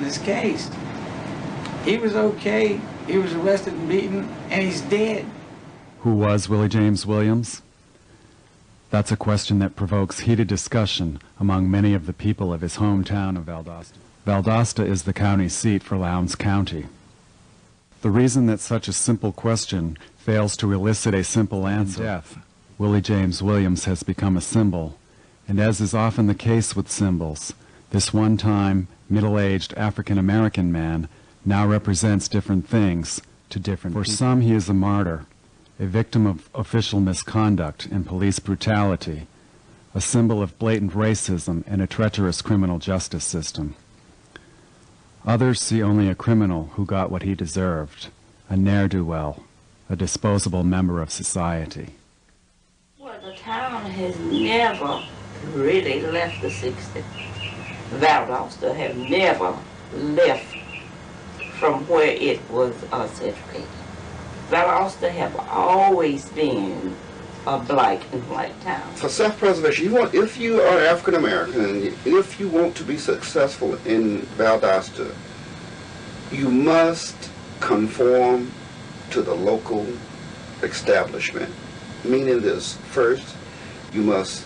this case. He was okay, he was arrested and beaten, and he's dead. Who was Willie James Williams? That's a question that provokes heated discussion among many of the people of his hometown of Valdosta. Valdosta is the county seat for Lowndes County. The reason that such a simple question fails to elicit a simple answer, death, Willie James Williams has become a symbol, and as is often the case with symbols, this one-time, middle-aged African-American man now represents different things to different people. For some, he is a martyr, a victim of official misconduct and police brutality, a symbol of blatant racism and a treacherous criminal justice system. Others see only a criminal who got what he deserved, a ne'er-do-well, a disposable member of society. Well, the town has never really left the 60s. Valdosta have never left from where it was segregated. Valdosta have always been a black and white town. For self-preservation, if you are African American and if you want to be successful in Valdosta, you must conform to the local establishment. Meaning this: first, you must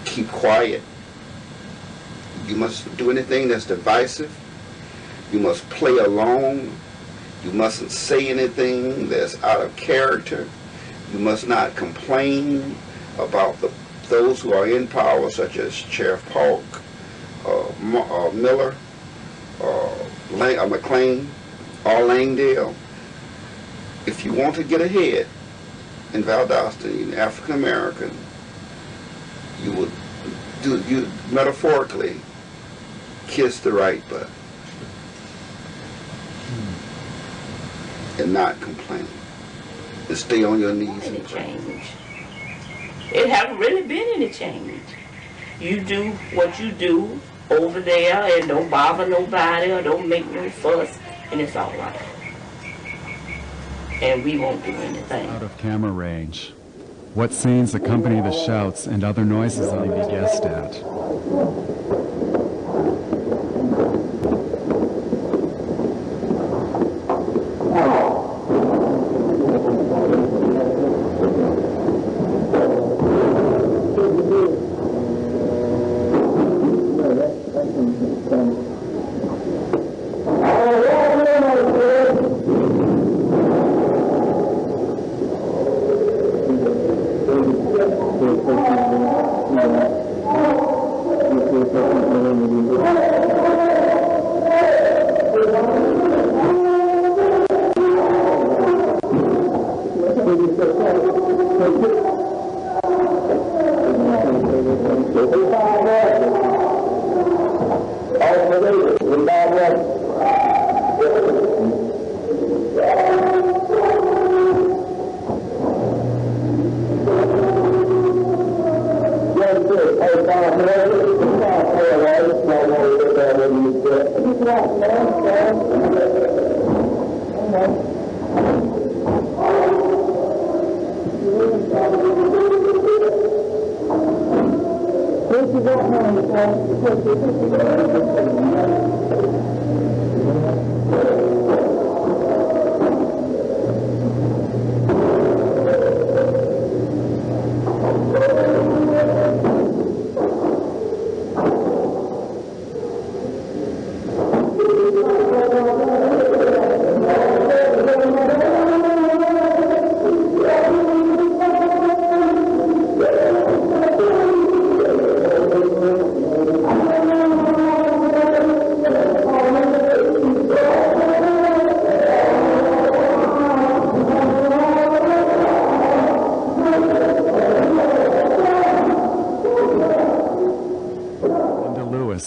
keep quiet. You must do anything that's divisive. You must play along. You mustn't say anything that's out of character. You must not complain about those who are in power, such as Sheriff Polk, Miller, McLean, or Langdale. If you want to get ahead in Valdosta, you're African American, you metaphorically kiss the right button and not complain. And stay on your knees and pray. It hasn't really been any change. You do what you do over there and don't bother nobody or don't make no fuss, and it's all right. And we won't do anything. Out of camera range. What scenes accompany the shouts and other noises that may be guessed at?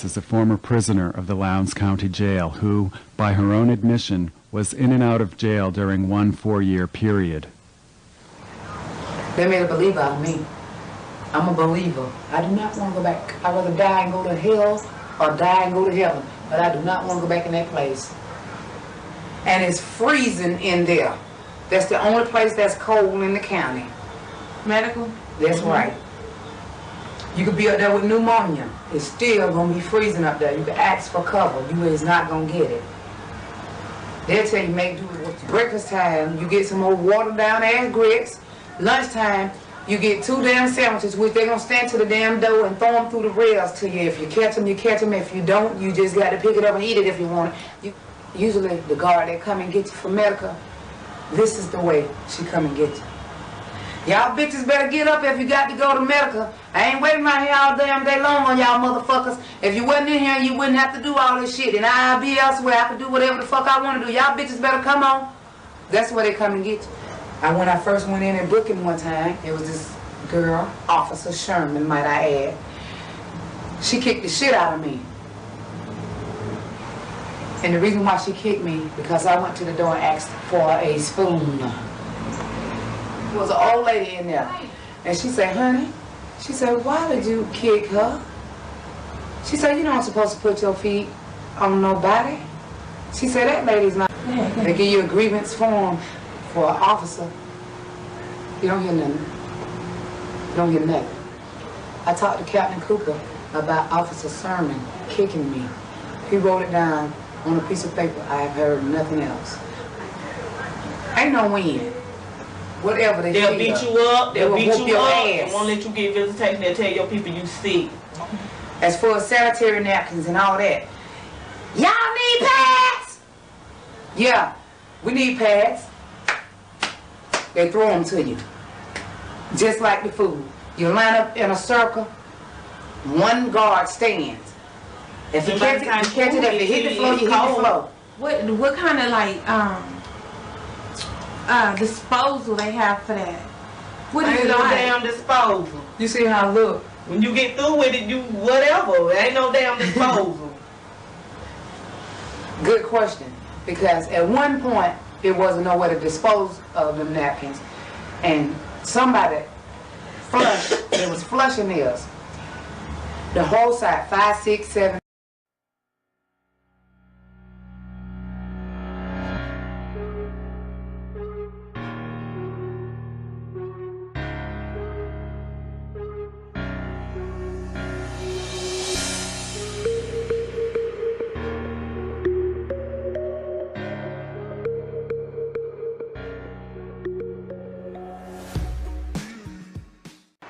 Is a former prisoner of the Lowndes County Jail who, by her own admission, was in and out of jail during one 4-year period. They made a believer out of me. I'm a believer. I do not want to go back. I'd rather die and go to hell or die and go to heaven, but I do not want to go back in that place. And it's freezing in there. That's the only place that's cold in the county. Medical? That's right. You could be up there with pneumonia. It's still gonna be freezing up there. You can ask for cover. You is not gonna get it. They'll tell you make do with breakfast time. You get some old watered down ass grits. Lunchtime, you get 2 damn sandwiches, which they're gonna stand to the damn door and throw them through the rails to you. If you catch them, you catch them. If you don't, you just got to pick it up and eat it if you want it. Usually the guard that come and get you for medical, this is the way she come and get you. Y'all bitches better get up if you got to go to medical. I ain't waiting right here all damn day long on y'all motherfuckers. If you wasn't in here, you wouldn't have to do all this shit. And I'll be elsewhere. I can do whatever the fuck I want to do. Y'all bitches better come on. That's where they come and get you. When I first went in and booking one time, it was this girl, Officer Sherman, might I add. She kicked the shit out of me. And the reason why she kicked me, because I went to the door and asked for a spoon. There was an old lady in there. And she said, honey, she said, why did you kick her? She said, you don't supposed to put your feet on nobody. She said, that lady's not. They give you a grievance form for an officer. You don't hear nothing. You don't hear nothing. I talked to Captain Cooper about Officer Sermon kicking me. He wrote it down on a piece of paper. I have heard nothing else. Ain't no win. Whatever they They'll beat you up, they'll beat you up, ass. and won't let you get visitation. They'll tell your people you sick. As far as sanitary napkins and all that, y'all need pads? Yeah, we need pads. They throw them to you. Just like the food. You line up in a circle, one guard stands. If you catch it, if you hit the floor, you hit the floor. What kind of like disposal they have for that? What is Ain't it no like? damn disposal. You see how I look? When you get through with it, you whatever. Ain't no damn disposal. Good question. Because at one point, there wasn't nowhere to dispose of them napkins. And somebody flushed, it was flushing theirs. The whole side, 5, 6, 7.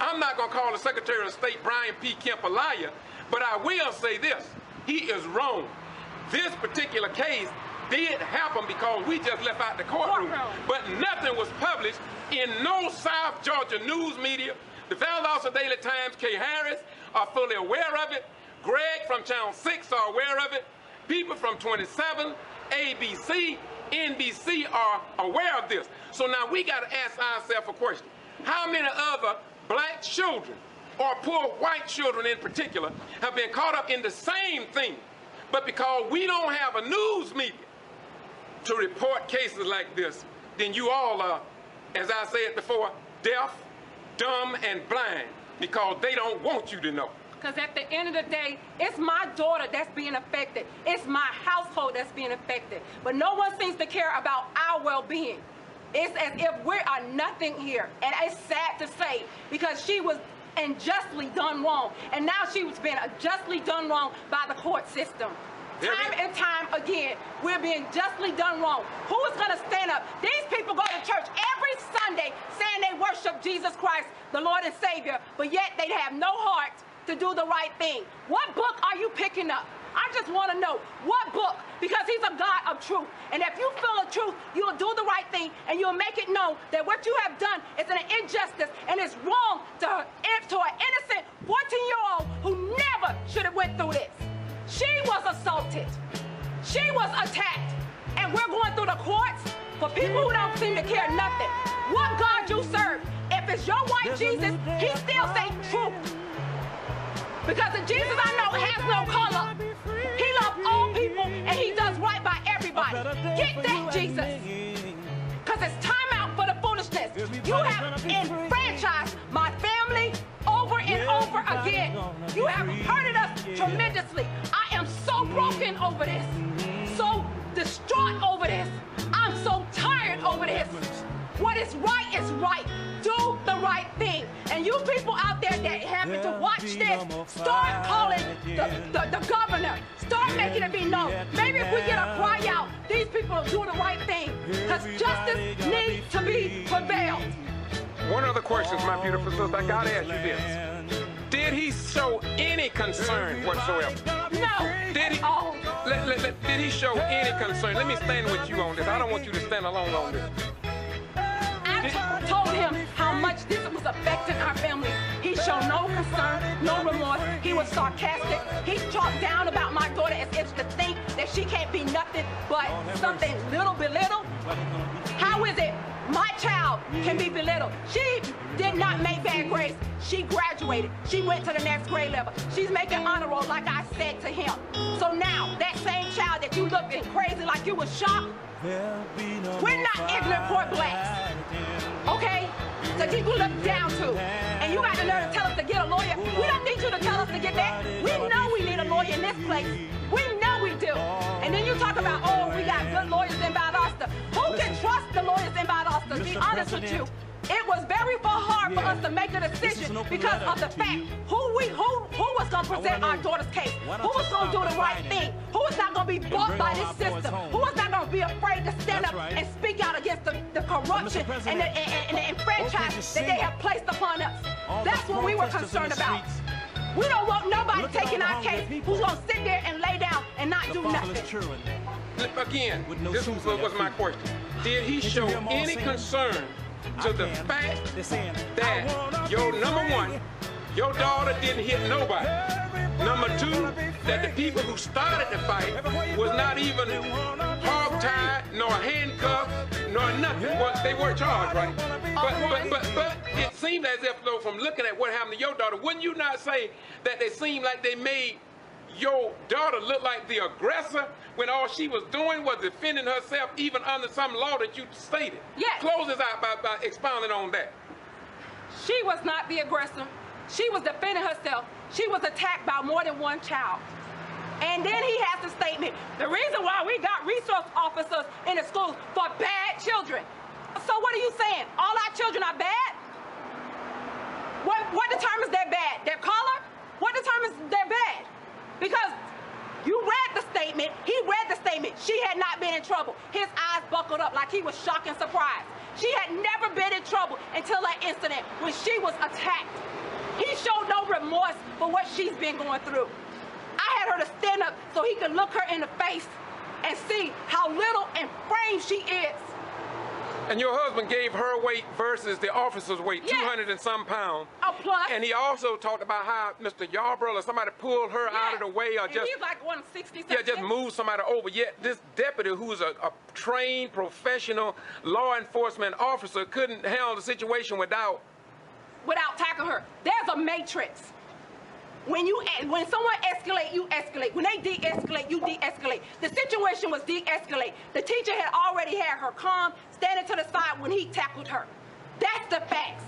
I'm not going to call the Secretary of State, Brian P. Kemp, a liar, but I will say this. He is wrong. This particular case did happen because we just left out the courtroom. But nothing was published in no South Georgia news media. The Valdosta Daily Times, Kay Harris, are fully aware of it. Greg from Channel 6 are aware of it. People from 27, ABC, NBC are aware of this. So now we got to ask ourselves a question. How many other black children, or poor white children in particular, have been caught up in the same thing? But because we don't have a news media to report cases like this, then you all are, as I said before, deaf, dumb, and blind, because they don't want you to know. Because at the end of the day, it's my daughter that's being affected. It's my household that's being affected. But no one seems to care about our well-being. It's as if we are nothing here. And it's sad to say, because she was unjustly done wrong. And now she was being justly done wrong by the court system. Time and time again, we're being justly done wrong. Who is going to stand up? These people go to church every Sunday saying they worship Jesus Christ, the Lord and Savior, but yet they have no heart to do the right thing. What book are you picking up? I just want to know what book, because he's a God of truth. And if you feel the truth, you'll do the right thing and you'll make it known that what you have done is an injustice and it's wrong to an innocent 14-year-old who never should have went through this. She was assaulted. She was attacked. And we're going through the courts for people who don't seem to care nothing. What God you serve? If it's your white Jesus, he still say truth. Because the Jesus I know has no color. He loves all people and he does right by everybody. Get that Jesus. Because it's time out for the foolishness. You have enfranchised my family over and over again. You have hurted us tremendously. I am so broken over this. So distraught over this. I'm so tired over this. What is right is right. Do the right thing. And you people out there that have happen to watch this, start calling the governor. Start making it be known. Maybe if we get a cry out, these people will do the right thing. Because justice needs to be prevailed. One other question, my beautiful sister, I gotta ask you this. Did he show any concern whatsoever? No. Did he? Oh. Did he show any concern? Let me stand with you on this. I don't want you to stand alone on this. I told him how much this was affecting our family. He showed no concern, no remorse. He was sarcastic. He talked down about my daughter as if to think that she can't be nothing but something little belittled. How is it my child can be belittled? She did not make bad grades. She graduated. She went to the next grade level. She's making honor roll like I said to him. So now, that same child that you looking crazy like you was shocked, we're not ignorant poor blacks. Okay? So people look down to. And you got the nerve to tell us to get a lawyer. We don't need you to tell us to get that. We know we need a lawyer in this place. We know we do. And then you talk about, oh, we got good lawyers in Valdosta. Who can trust the lawyers in Valdosta? To be honest with you, it was very hard for us to make a decision because of the fact who was going to present our daughter's case, who was going to do the right thing, who was not going to be bought by this system, who was not going to be afraid to stand up and speak out against the corruption and the enfranchisement that they have placed upon us. That's what we were concerned about. We don't want nobody taking our case who's going to sit there and lay down and not do nothing. Again, this was my question. Did he show any concern to the fact that number one, your daughter didn't hit nobody. Number two, that the people who started the fight was not even hog-tied, nor handcuffed, nor nothing. Well, they were charged, right? But it seemed as if, though, from looking at what happened to your daughter, wouldn't you not say that they seemed like they made your daughter look like the aggressor when all she was doing was defending herself even under some law that you stated? Yes. Close this out by expounding on that. She was not the aggressor. She was defending herself. She was attacked by more than one child. And then he has the statement, the reason why we got resource officers in the schools for bad children. So what are you saying? All our children are bad? What determines they're bad? Their color? What determines they're bad? Because you read the statement, he read the statement, she had not been in trouble. His eyes buckled up like he was shocked and surprised. She had never been in trouble until that incident when she was attacked. He showed no remorse for what she's been going through. I had her to stand up so he could look her in the face and see how little and framed she is. And your husband gave her weight versus the officer's weight, yes. 200 and some pounds. A plus. And he also talked about how Mr. G.B.R. or somebody pulled her yes. out of the way, or and just he's like 160. Yeah, just move somebody over. Yet this deputy, who's a trained professional law enforcement officer, couldn't handle the situation without tackling her. There's a matrix. When someone escalate, you escalate. When they de-escalate, you de-escalate. The situation was de-escalate. The teacher had already had her calm, standing to the side when he tackled her. That's the facts.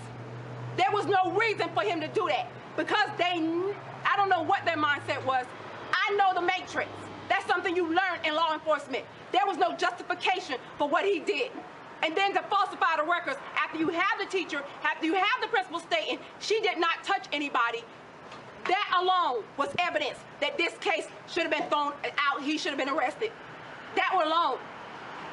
There was no reason for him to do that because I don't know what their mindset was. I know the matrix. That's something you learn in law enforcement. There was no justification for what he did. And then to falsify the records after you have the teacher, after you have the principal stating she did not touch anybody, that alone was evidence that this case should have been thrown out. He should have been arrested. That alone,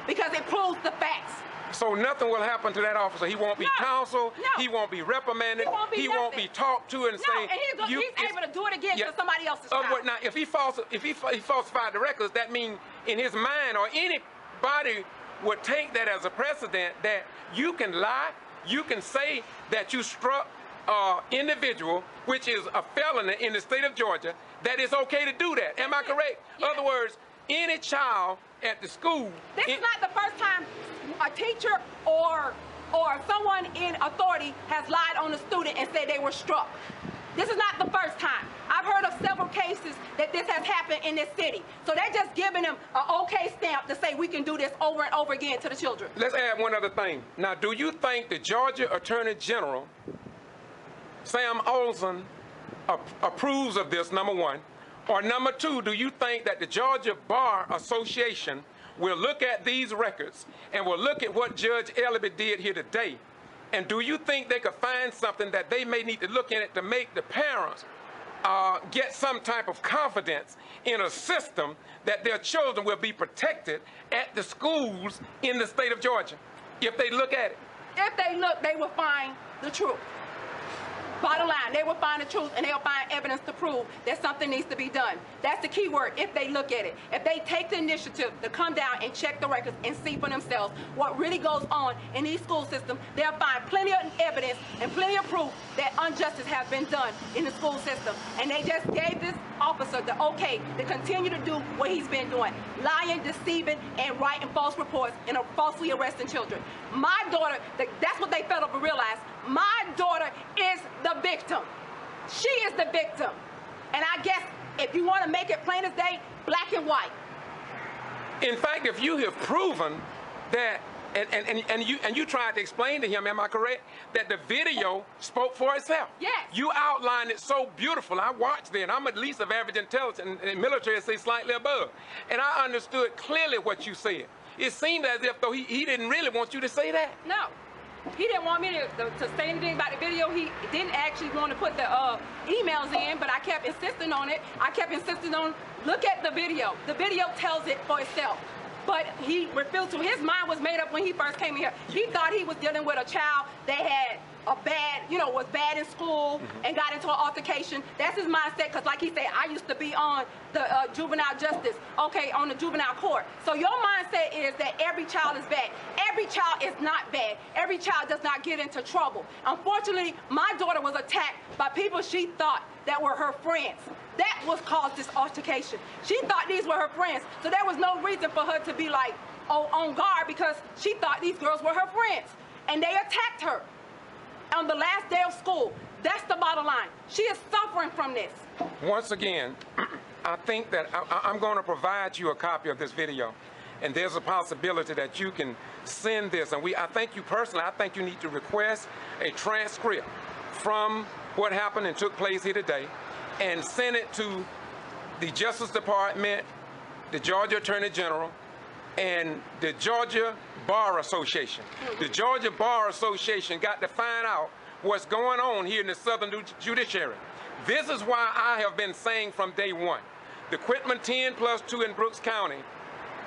because it proves the facts. So nothing will happen to that officer. He won't be counseled. No. He won't be reprimanded. He won't be talked to and saying. And he's able to do it again to somebody else's child. Now, if he falsified the records, that means in his mind or anybody would take that as a precedent that you can lie, you can say that you struck individual, which is a felony in the state of Georgia, that it's okay to do that. Am I correct? In other words, any child at the school. This is not the first time a teacher or someone in authority has lied on a student and said they were struck. This is not the first time. I've heard of several cases that this has happened in this city. So they're just giving them an okay stamp to say we can do this over and over again to the children. Let's add one other thing. Now, do you think the Georgia Attorney General, Sam Olsen, approves of this, number one? Or number two, do you think that the Georgia Bar Association will look at these records and will look at what Judge Ellaby did here today And do you think they could find something that they may need to look in it to make the parents get some type of confidence in a system that their children will be protected at the schools in the state of Georgia, if they look at it? If they look, they will find the truth. Bottom line, they will find the truth and they'll find evidence to prove that something needs to be done. That's the key word, if they look at it. If they take the initiative to come down and check the records and see for themselves what really goes on in these school systems, they'll find plenty of evidence and plenty of proof that injustice has been done in the school system. And they just gave this officer the okay to continue to do what he's been doing, lying, deceiving, and writing false reports and falsely arresting children. My daughter, that's what they failed to realize. My daughter is the victim. She is the victim. And I guess if you want to make it plain as day, black and white. In fact, if you have proven that, and you tried to explain to him, am I correct, that the video spoke for itself? Yes. You outlined it so beautiful. I watched it, and I'm at least of average intelligence, and military say slightly above. And I understood clearly what you said. It seemed as if though he didn't really want you to say that. No. He didn't want me to say anything about the video. He didn't actually want to put the emails in, but I kept insisting on it. I kept insisting on, look at the video. The video tells it for itself. But he refused to. His mind was made up when he first came here. He thought he was dealing with a child that had a bad, was bad in school and got into an altercation. That's his mindset, because like he said, I used to be on the juvenile justice, on the juvenile court. So your mindset is that every child is bad. Every child is not bad. Every child does not get into trouble. Unfortunately, my daughter was attacked by people she thought that were her friends. That was caused this altercation. She thought these were her friends, so there was no reason for her to be like, on guard, because she thought these girls were her friends. And they attacked her on the last day of school. That's the bottom line. She is suffering from this. Once again, I think that I'm going to provide you a copy of this video. And there's a possibility that you can send this. And I think you personally, I think you need to request a transcript from what happened and took place here today and send it to the Justice Department, the Georgia Attorney General, and the Georgia Bar Association. The Georgia Bar Association got to find out what's going on here in the Southern Judiciary. This is why I have been saying from day one, the Quitman 10+2 in Brooks County,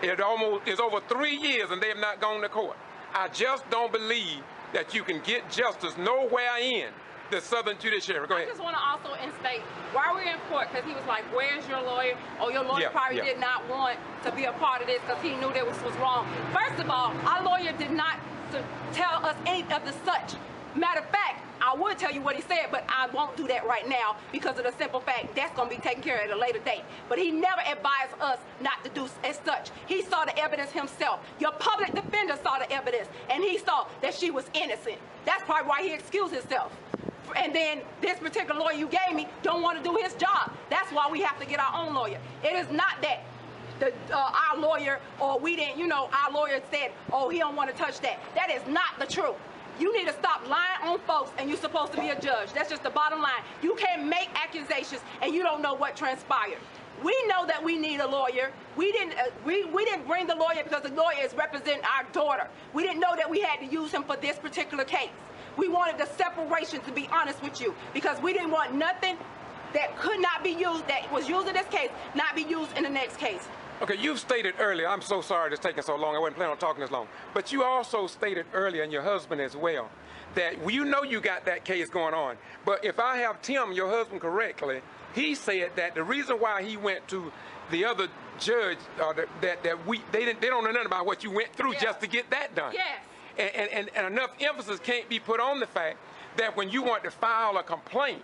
it almost is over 3 years and they have not gone to court. I just don't believe that you can get justice nowhere in the Southern Judiciary. Go ahead. I just want to also instate, while we're in court, because he was like, where's your lawyer? Oh, your lawyer probably did not want to be a part of this because he knew that was wrong. First of all, our lawyer did not tell us any of the such. Matter of fact, I would tell you what he said, but I won't do that right now because of the simple fact that's going to be taken care of at a later date. But he never advised us not to do as such. He saw the evidence himself. Your public defender saw the evidence, and he saw that she was innocent. That's probably why he excused himself. And then this particular lawyer you gave me don't want to do his job. That's why we have to get our own lawyer. It is not that our lawyer, or we didn't, our lawyer said, oh, he don't want to touch that. That is not the truth. You need to stop lying on folks, and you're supposed to be a judge. That's just the bottom line. You can't make accusations, and you don't know what transpired. We know that we need a lawyer. We didn't bring the lawyer because the lawyer is representing our daughter. We didn't know that we had to use him for this particular case. We wanted the separation, to be honest with you, because we didn't want nothing that could not be used, that was used in this case, not be used in the next case. Okay, you've stated earlier, I'm so sorry it's taking so long, I wasn't planning on talking this long, but you also stated earlier, and your husband as well, that you know you got that case going on, but if I have Tim, your husband, correctly, he said that the reason why he went to the other judge, they don't know nothing about what you went through just to get that done. Yes. And enough emphasis can't be put on the fact that when you want to file a complaint,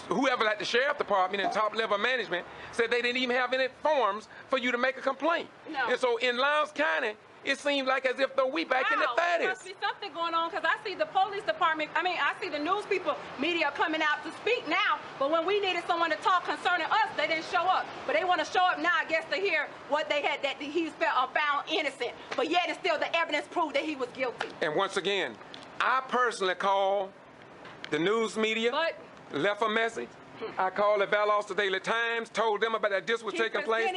whoever at the sheriff department and top level management said they didn't even have any forms for you to make a complaint. No. And so in Lowndes County, it seems like as if though we back in the 30s. There must be something going on, because I see the police department, I see the news people, media coming out to speak now, but when we needed someone to talk concerning us, they didn't show up. But they want to show up now, I guess, to hear what they had, that he's found innocent. But yet and still the evidence proved that he was guilty. And once again, I personally called the news media, left a message. I called the Valdosta Daily Times, told them about that this was taking place.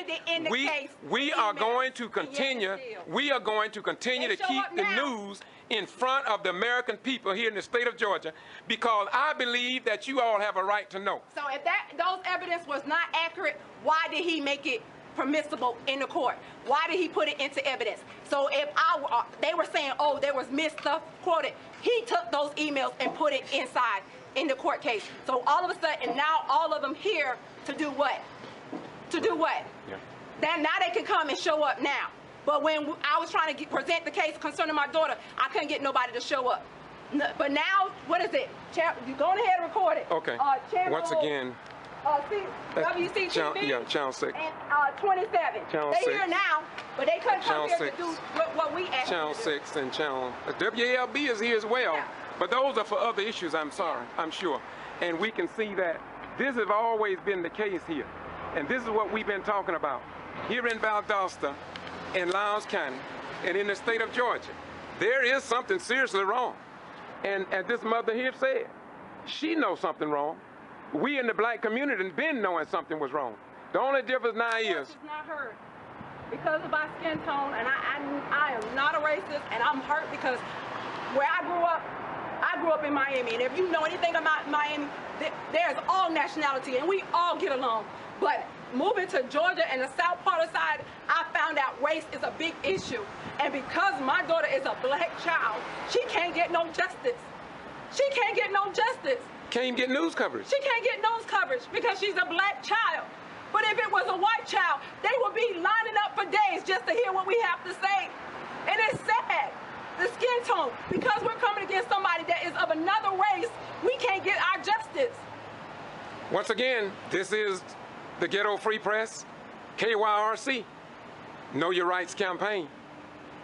We are going to continue. We are going to continue to keep the news in front of the American people here in the state of Georgia, because I believe that you all have a right to know. So if those evidence was not accurate, why did he make it permissible in the court? Why did he put it into evidence? So if they were saying, oh, there was missed stuff quoted, he took those emails and put it inside in the court case. So all of a sudden, now all of them here to do what? To do what? Yeah. Now they can come and show up now. But when I was trying to present the case concerning my daughter, I couldn't get nobody to show up. But now, what is it? You go ahead and record it. Okay. Once again. WCTV. Yeah, Channel 6. And 27. Channel they 6. here now, but they couldn't come here 6. to do what we asked Channel them to do. 6 and Channel WALB is here as well. Yeah. But those are for other issues, I'm sorry, I'm sure. And we can see that this has always been the case here. And this is what we've been talking about. Here in Valdosta, in Lowndes County, and in the state of Georgia, there is something seriously wrong. And as this mother here said, she knows something wrong. We in the black community have been knowing something was wrong. The only difference now is... It's not heard because of my skin tone, and I am not a racist, and I'm hurt because where I grew up in Miami, and if you know anything about Miami, there's all nationality, and we all get along. But moving to Georgia and the south part of the side, I found out race is a big issue. And because my daughter is a black child, she can't get no justice. She can't get no justice. Can't even get news coverage. She can't get news coverage because she's a black child. But if it was a white child, they would be lining up for days just to hear what we have to say. And it's sad. The skin tone, because we're coming against somebody that is of another race, we can't get our justice. Once again, this is the Ghetto Free Press, KYRC, Know Your Rights campaign.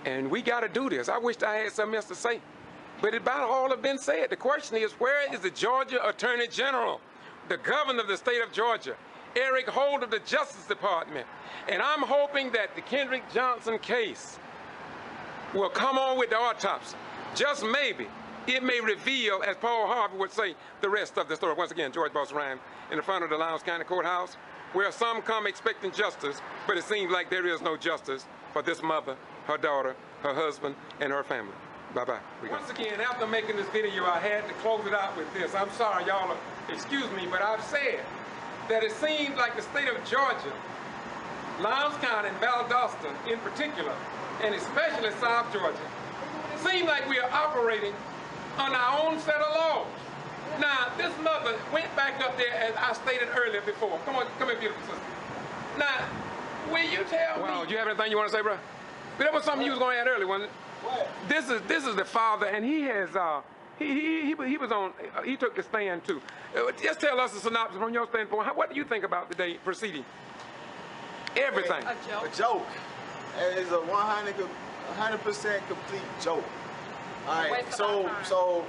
And we got to do this. I wish I had something else to say. But about all have been said. The question is, where is the Georgia Attorney General, the governor of the state of Georgia, Eric Holt of the Justice Department? And I'm hoping that the Kendrick Johnson case will come on with the autopsy. Just maybe it may reveal, as Paul Harvey would say, the rest of the story. Once again, George Boss Ryan in the front of the Lowndes County Courthouse, where some come expecting justice, but it seems like there is no justice for this mother, her daughter, her husband, and her family. Bye-bye. Once again, after making this video, I had to close it out with this. I'm sorry, y'all, excuse me, but I've said that it seems like the state of Georgia, Lowndes County and Valdosta in particular, and especially South Georgia, seem like we are operating on our own set of laws. Now, this mother went back up there, as I stated earlier before. Come on, come here, beautiful sister. Now, will you tell me? Well, do you have anything you want to say, bro? But that was something you was going to add earlier, wasn't it? What? This is the father, and he has he took the stand too. Just tell us a synopsis from your standpoint. What do you think about the day proceeding? Everything. A joke. A joke. It's a 100% complete joke. All right. So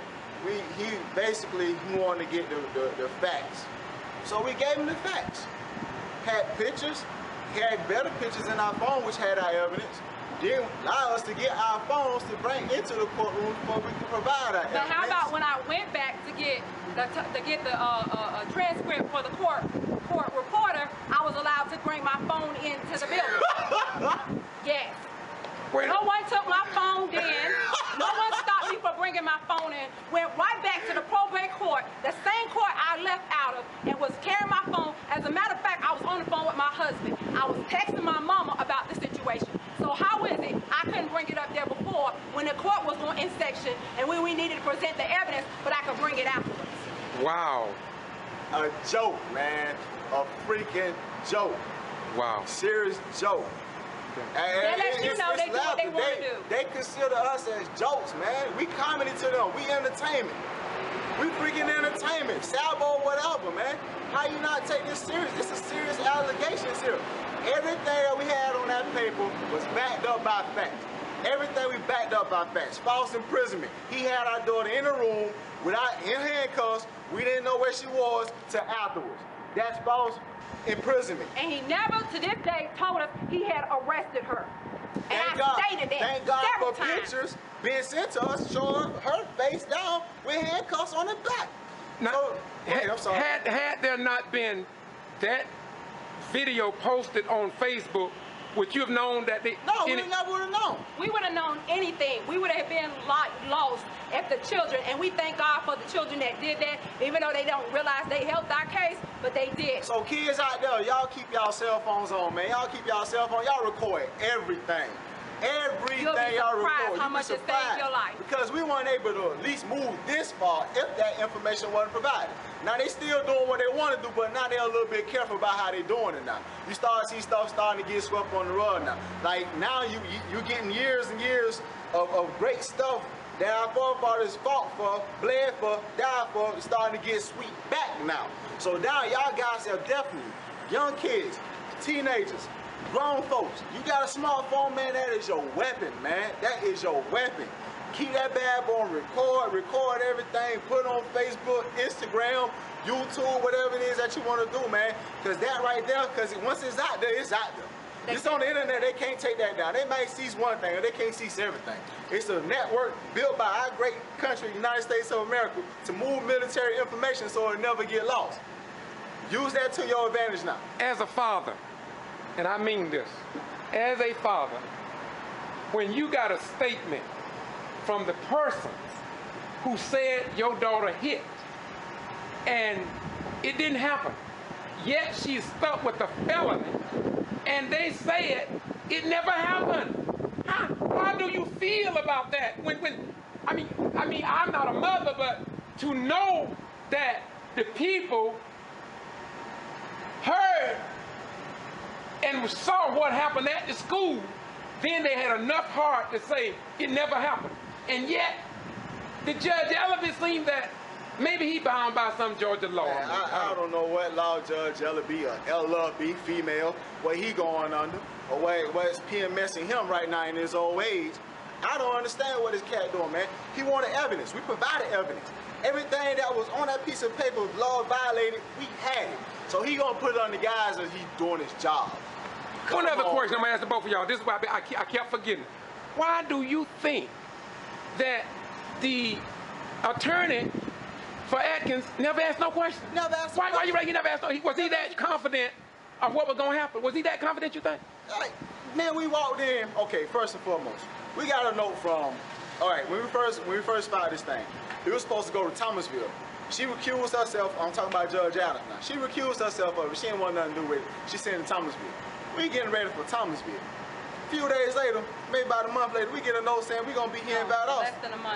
he basically wanted to get the facts. So we gave him the facts. Had pictures. Had better pictures in our phone, which had our evidence. Didn't allow us to get our phones to bring into the courtroom before we could provide our evidence. Now, how about when I went back to get the transcript for the court reporter, I was allowed to bring my phone into the building. Yes. Wait. No one took my phone then. No one stopped me from bringing my phone in. Went right back to the probate court, the same court I left out of, and was carrying my phone. As a matter of fact, I was on the phone with my husband. I was texting my mama about the situation. So how is it I couldn't bring it up there before when the court was on in section and when we needed to present the evidence, but I could bring it afterwards? Wow. A joke, man. A freaking joke. Wow. Serious joke. That lets you know they do what they want to do. They consider us as jokes, man. We comedy to them. We entertainment. We freaking entertainment. Salvo, whatever, man. How you not take this serious? This is serious allegations here. Everything that we had on that paper was backed up by facts. Everything we backed up by facts. False imprisonment. He had our daughter in a room in handcuffs. We didn't know where she was till afterwards. That's false imprisonment. And he never, to this day, told us he had arrested her. And I stated that thank God several for times. pictures being sent to us showing her face down with handcuffs on her back. Now, So, hey, I'm sorry. Had there not been that video posted on Facebook would you have known that they... No, we never would have known. We would have known anything. We would have been lost if the children, and we thank God for the children that did that, even though they don't realize they helped our case, but they did. So kids out there, y'all keep y'all cell phones on, man. Y'all keep y'all cell phone. Y'all record everything. Everything y'all record. How much it saved your life. Because we weren't able to at least move this far if that information wasn't provided. Now they still doing what they want to do, but now they're a little bit careful about how they doing it now. You start to see stuff starting to get swept on the rug now. Like now you getting years and years of great stuff that our forefathers fought for, bled for, died for, starting to get swept back now. So now y'all guys are definitely young kids, teenagers, grown folks. You got a smartphone, man, that is your weapon, man. That is your weapon. Keep that bad boy on record everything, put on Facebook, Instagram, YouTube, whatever it is that you want to do, man. Because that right there, because once it's out there, it's out there. It's on the internet, they can't take that down. They might seize one thing, or they can't seize everything. It's a network built by our great country, United States of America, to move military information so it'll never get lost. Use that to your advantage now. As a father, and I mean this, as a father, when you got a statement from the person who said your daughter hit, and it didn't happen, yet she's stuck with the felony, and they said it never happened. How do you feel about that? I mean, I'm not a mother, but to know that the people heard and saw what happened at the school, then they had enough heart to say it never happened. And yet, the Judge Ellaby seemed that maybe he bound by some Georgia law. Man, I don't know what law Judge Ellaby or LLB, female, what he going under, or what's PMSing him right now in his old age. I don't understand what this cat doing, man. He wanted evidence. We provided evidence. Everything that was on that piece of paper, law violated, we had it. So he gonna put it on the guys as he's doing his job. One other question I'm gonna ask the both of y'all. This is why I kept forgetting. Why do you think that the attorney for Atkins never asked no questions? Never asked. Why you reckon he never asked no? Was he that confident of what was gonna happen? Was he that confident, you think? Like, man, we walked in. Okay, first and foremost, we got a note from. All right, when we first filed this thing, we were supposed to go to Thomasville. She recused herself. I'm talking about Judge Adams now. She recused herself of it. She didn't want nothing to do with it. She sent to Thomasville. We getting ready for Thomasville. A few days later, maybe about a month later, we get a note saying we're going to be here in Valdosta.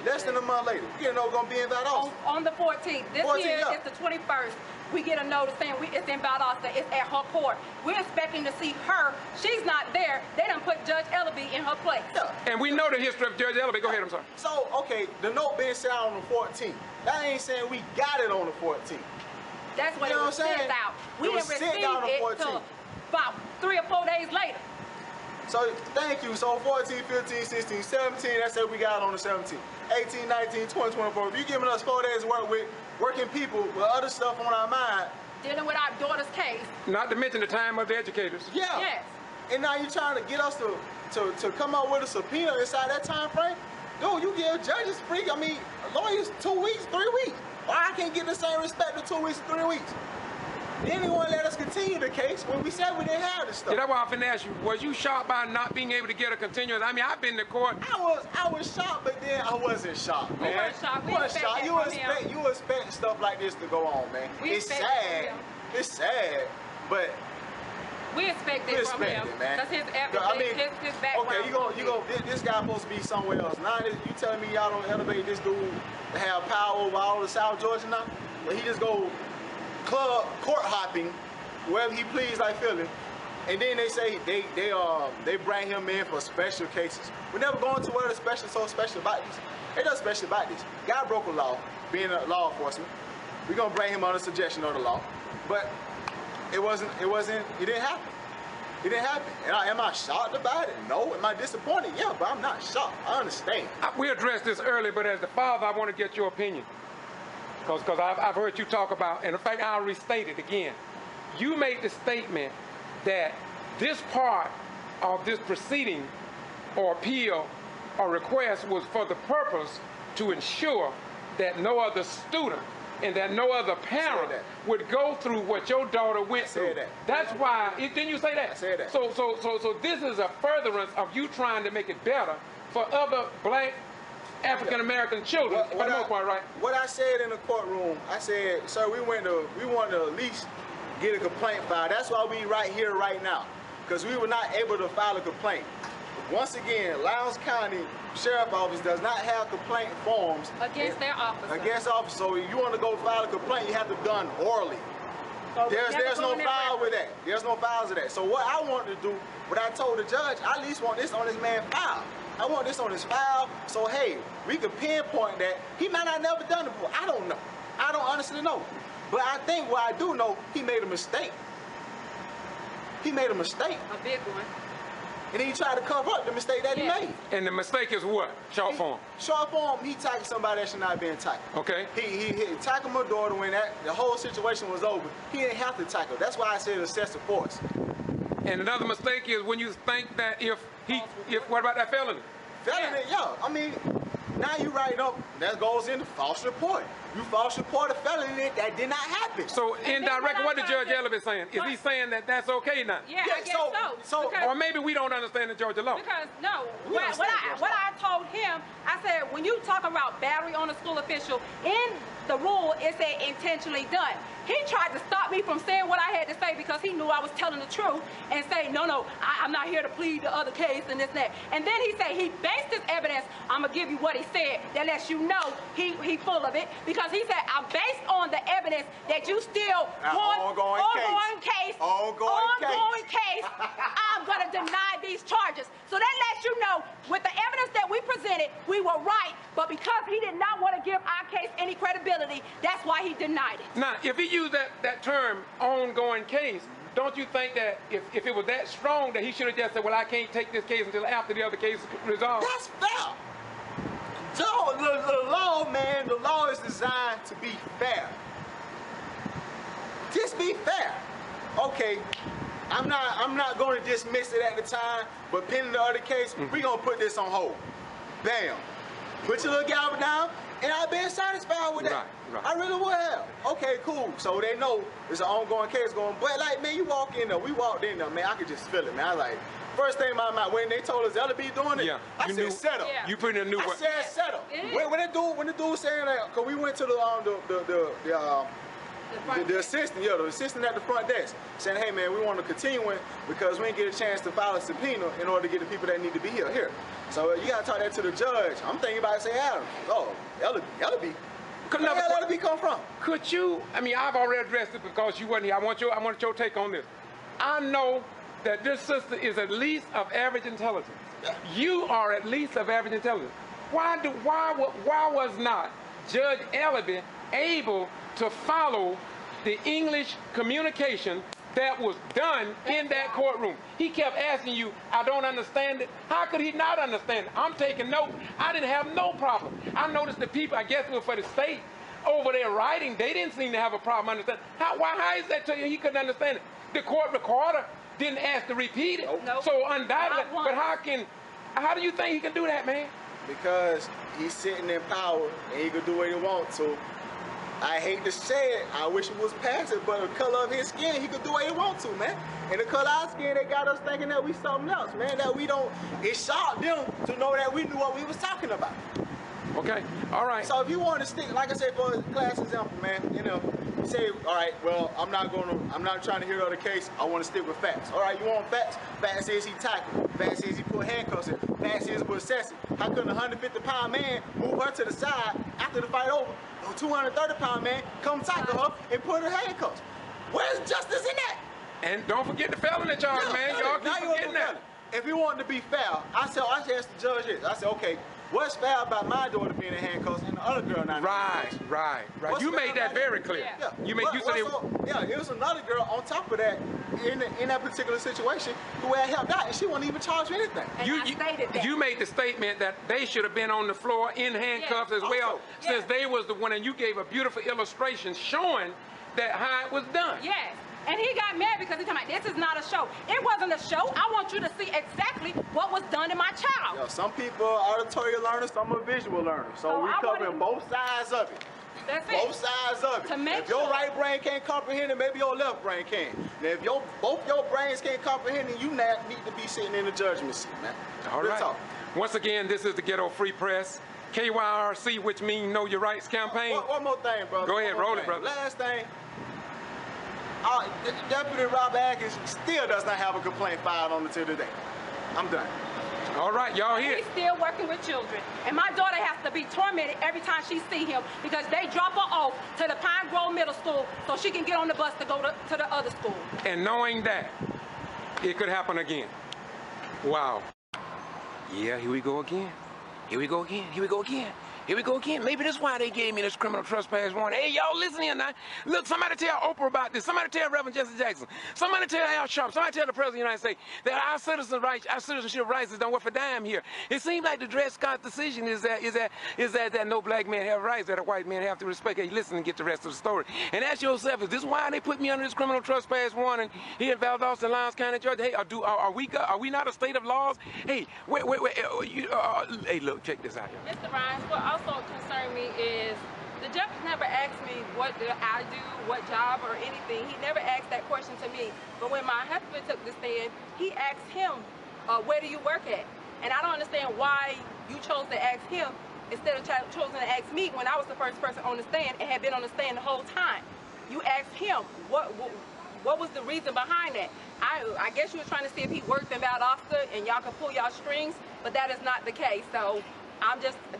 Less than a month later. We get a note going to be in Valdosta. On the 14th. This year is the 21st. We get a notice saying it's in Valdosta. It's at her court. We're expecting to see her. She's not there. They done put Judge Ellaby in her place. Yeah. And we know the history of Judge Ellaby. Go ahead, I'm sorry. So, okay, the note being sent out on the 14th. That ain't saying we got it on the 14th. That's when it was sent out. We didn't receive it until about 3 or 4 days later. So, thank you. So, 14, 15, 16, 17, that's what we got on the 17th. 18, 19, 20, 24. If you're giving us 4 days to work with working people with other stuff on our mind. Dealing with our daughter's case. Not to mention the time of the educators. Yeah. Yes. And now you're trying to get us to come up with a subpoena inside that time frame? Dude, you give judges lawyers 2 weeks, 3 weeks. Why I can't get the same respect in 2 weeks, 3 weeks? Then they won't let us continue the case when we said we didn't have this stuff. Yeah, that's why I finna ask you, was you shocked by not being able to get a continuance? I mean, I've been to court. I was shocked, but then I wasn't shocked, man. We weren't shocked. We weren't shocked. You expect stuff like this to go on, man. It's sad. It's sad, but we expect it from him. Man. That's his evidence, his background. Okay, this guy supposed to be somewhere else. Now you telling me y'all don't elevate this dude to have power over all of South Georgia now? But he just go court hopping wherever he please like Philly, and then they say they bring him in for special cases. We're never going to what is so special about this. Ain't nothing special about this. Guy broke a law, being a law enforcement. We're gonna bring him under suggestion of the law, but it didn't happen. It didn't happen. And am I shocked about it? No. Am I disappointed? Yeah, but I'm not shocked. I understand. We addressed this earlier, but as the father, I want to get your opinion. Because I've heard you talk about, and in fact, I'll restate it again. You made the statement that this part of this proceeding or appeal or request was for the purpose to ensure that no other student and that no other parent would go through what your daughter went through. That's why, didn't you say that? I said that. So this is a furtherance of you trying to make it better for other black African American children, for the most part, right? What I said in the courtroom, I said, sir, we wanted to at least get a complaint filed. That's why we right here right now, because we were not able to file a complaint. Once again, Lowndes County Sheriff Office does not have complaint forms against their officer. Against officer. So if you want to go file a complaint, you have to be done orally. So there's no file with that. There's no files of that. So what I wanted to do, what I told the judge, I at least want this on this man's file. I want this on his file, so hey, we could pinpoint that. He might not never done it before. I don't know. I don't honestly know. But I think what I do know, he made a mistake. He made a mistake. A big one. And then he tried to cover up the mistake that he made. And the mistake is what? Short form? Short form, he tackled somebody that should not have been tackled. Okay. He tackled my daughter when the whole situation was over. He didn't have to tackle. That's why I said excessive force. And another mistake is when you think that what about that felony? Felony, yeah. I mean, now you write up, that goes into false report. You false report a felony that did not happen. So indirectly, what the Judge Elliott saying? Is he saying that that's okay now? Yeah, I guess so. Or maybe we don't understand the Georgia law. Because no, what I told him, I said, when you talk about battery on a school official, in the rule it said intentionally done. He tried to stop me from saying what I had to say because he knew I was telling the truth and say, no, I'm not here to plead the other case and this and that. And then he said he based his evidence, I'm going to give you what he said, that lets you know he full of it. Because he said, I'm based on the evidence that you still want ongoing case. I'm going to deny these charges. So that lets you know, with the evidence that we presented, we were right. But because he did not want to give our case any credibility, that's why he denied it. Now, if he used that term, ongoing case, don't you think that if it was that strong that he should have just said, well, I can't take this case until after the other case is resolved? That's fair. The law, man, the law is designed to be fair. Just be fair. Okay, I'm not going to dismiss it at the time, but pending the other case, we're going to put this on hold. Bam. Put your little gavel down, and I've been satisfied with that. Right. I really would have. Okay, cool. So they know it's an ongoing case going. But like, man, you walk in there, we walked in there, man, I could just feel it, man. I was like, first thing in my mind, when they told us Ella be doing it, I said set up. Yeah. You put in a new I said set up. When the dude saying that, cause we went to the assistant at the front desk saying, hey man, we want to continue it because we didn't get a chance to file a subpoena in order to get the people that need to be here. So you gotta talk that to the judge. I'm thinking about it, say, Adam, Ella be. Where the hell Ella be come from? Could you? I mean, I've already addressed it because you wasn't here. I want your take on this. I know that this sister is at least of average intelligence. Yeah. You are at least of average intelligence. Why was not Judge Ellaby able to follow the English communication that was done in that courtroom? He kept asking you, I don't understand it. How could he not understand it? I'm taking notes. I didn't have no problem. I noticed the people, I guess it was for the state, over there writing, they didn't seem to have a problem understanding. How is that to you? He couldn't understand it. The court recorder didn't ask to repeat it. Nope. So undoubtedly, but how do you think he can do that, man? Because he's sitting in power and he can do what he wants to. I hate to say it, I wish it was passive, but the color of his skin, he could do what he wants to, man. And the color of our skin, they got us thinking that we something else, man, that we don't, it shocked them to know that we knew what we was talking about. Okay, all right. So if you want to stick, like I said, for a class example, man, you say, all right, well, I'm not trying to hear the other case, I want to stick with facts. All right, you want facts? Facts says he tackled. Facts says he put handcuffs in. Facts says it was excessive. How couldn't a 150-pound man move her to the side after the fight over? A 230-pound man come tackle her and put her handcuffs. Where's justice in that? And don't forget the felony charge, man. Y'all keep forgetting that. If you want to be fair, I asked the judge this. I said, okay, what's fair about my daughter being in handcuffs and the other girl not in handcuffs? Right. You made that very clear. Yeah. It was another girl on top of that in that particular situation who had helped out, and she wasn't even charged with anything. You made the statement that they should have been on the floor in handcuffs as well, since they was the one, and you gave a beautiful illustration showing that how it was done. Yes. And he got mad because he told me, this is not a show. It wasn't a show. I want you to see exactly what was done to my child. Some people are auditory learners, some are visual learners. So we're covering both sides of it. That's it. Both sides of it. To make if your sure. right brain can't comprehend it, maybe your left brain can. And if both your brains can't comprehend it, you need to be sitting in the judgment seat, man. All Real right. talk. Once again, this is the Ghetto Free Press, KYRC, which means Know Your Rights campaign. One more thing, brother. Go ahead, One more roll it, thing. brother. Last thing. Deputy Rob Atkins still does not have a complaint filed on it till today. I'm done. All right, y'all here. He's still working with children. And my daughter has to be tormented every time she see him because they drop her off to the Pine Grove Middle School so she can get on the bus to go to the other school. And knowing that, it could happen again. Wow. Yeah, here we go again. Here we go again. Here we go again. Here we go again. Maybe that's why they gave me this criminal trespass warrant. Hey, y'all, listen here now. Look, somebody tell Oprah about this. Somebody tell Reverend Jesse Jackson. Somebody tell Al Sharpton. Somebody tell the President of the United States that our citizenship rights don't worth a dime here. It seems like the Dred Scott decision is that no black man have rights, that a white man have to respect. Hey, listen and get the rest of the story. And ask yourself, is this why they put me under this criminal trespass warrant here in Valdosta and Lowndes County, Georgia? Hey, are we not a state of laws? Hey, wait, hey, look, check this out here. Mr. Rhines, what also concerned me is the judge never asked me what did I do, what job or anything. He never asked that question to me. But when my husband took the stand, he asked him, where do you work at? And I don't understand why you chose to ask him instead of choosing to ask me when I was the first person on the stand and had been on the stand the whole time. You asked him what was the reason behind that. I guess you were trying to see if he worked in Valdosta and y'all could pull y'all strings, but that is not the case. So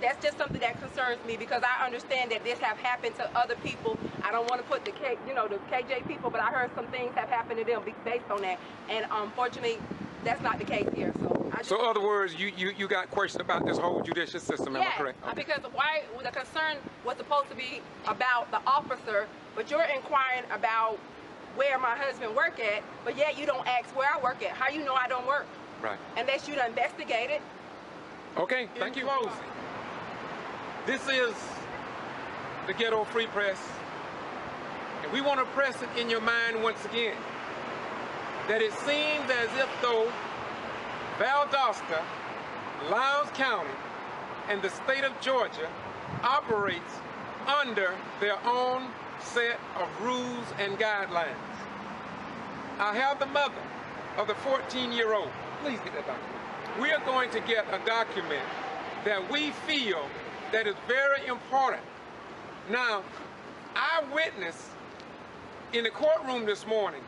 that's just something that concerns me because I understand that this have happened to other people. I don't want to put the KJ people, but I heard some things have happened to them based on that. And unfortunately, that's not the case here. So in other words, you got questions about this whole judicial system, am I correct? Okay. Because the concern was supposed to be about the officer, but you're inquiring about where my husband work at, but yet you don't ask where I work at. How you know I don't work? Right. Unless you done investigated. Okay, thank you. This is the Ghetto Free Press, and we want to press it in your mind once again that it seems as if though Valdosta, Lowndes County, and the state of Georgia operates under their own set of rules and guidelines. I have the mother of the 14-year-old. Please get that document. We are going to get a document that we feel that is very important. Now, I witnessed in the courtroom this morning,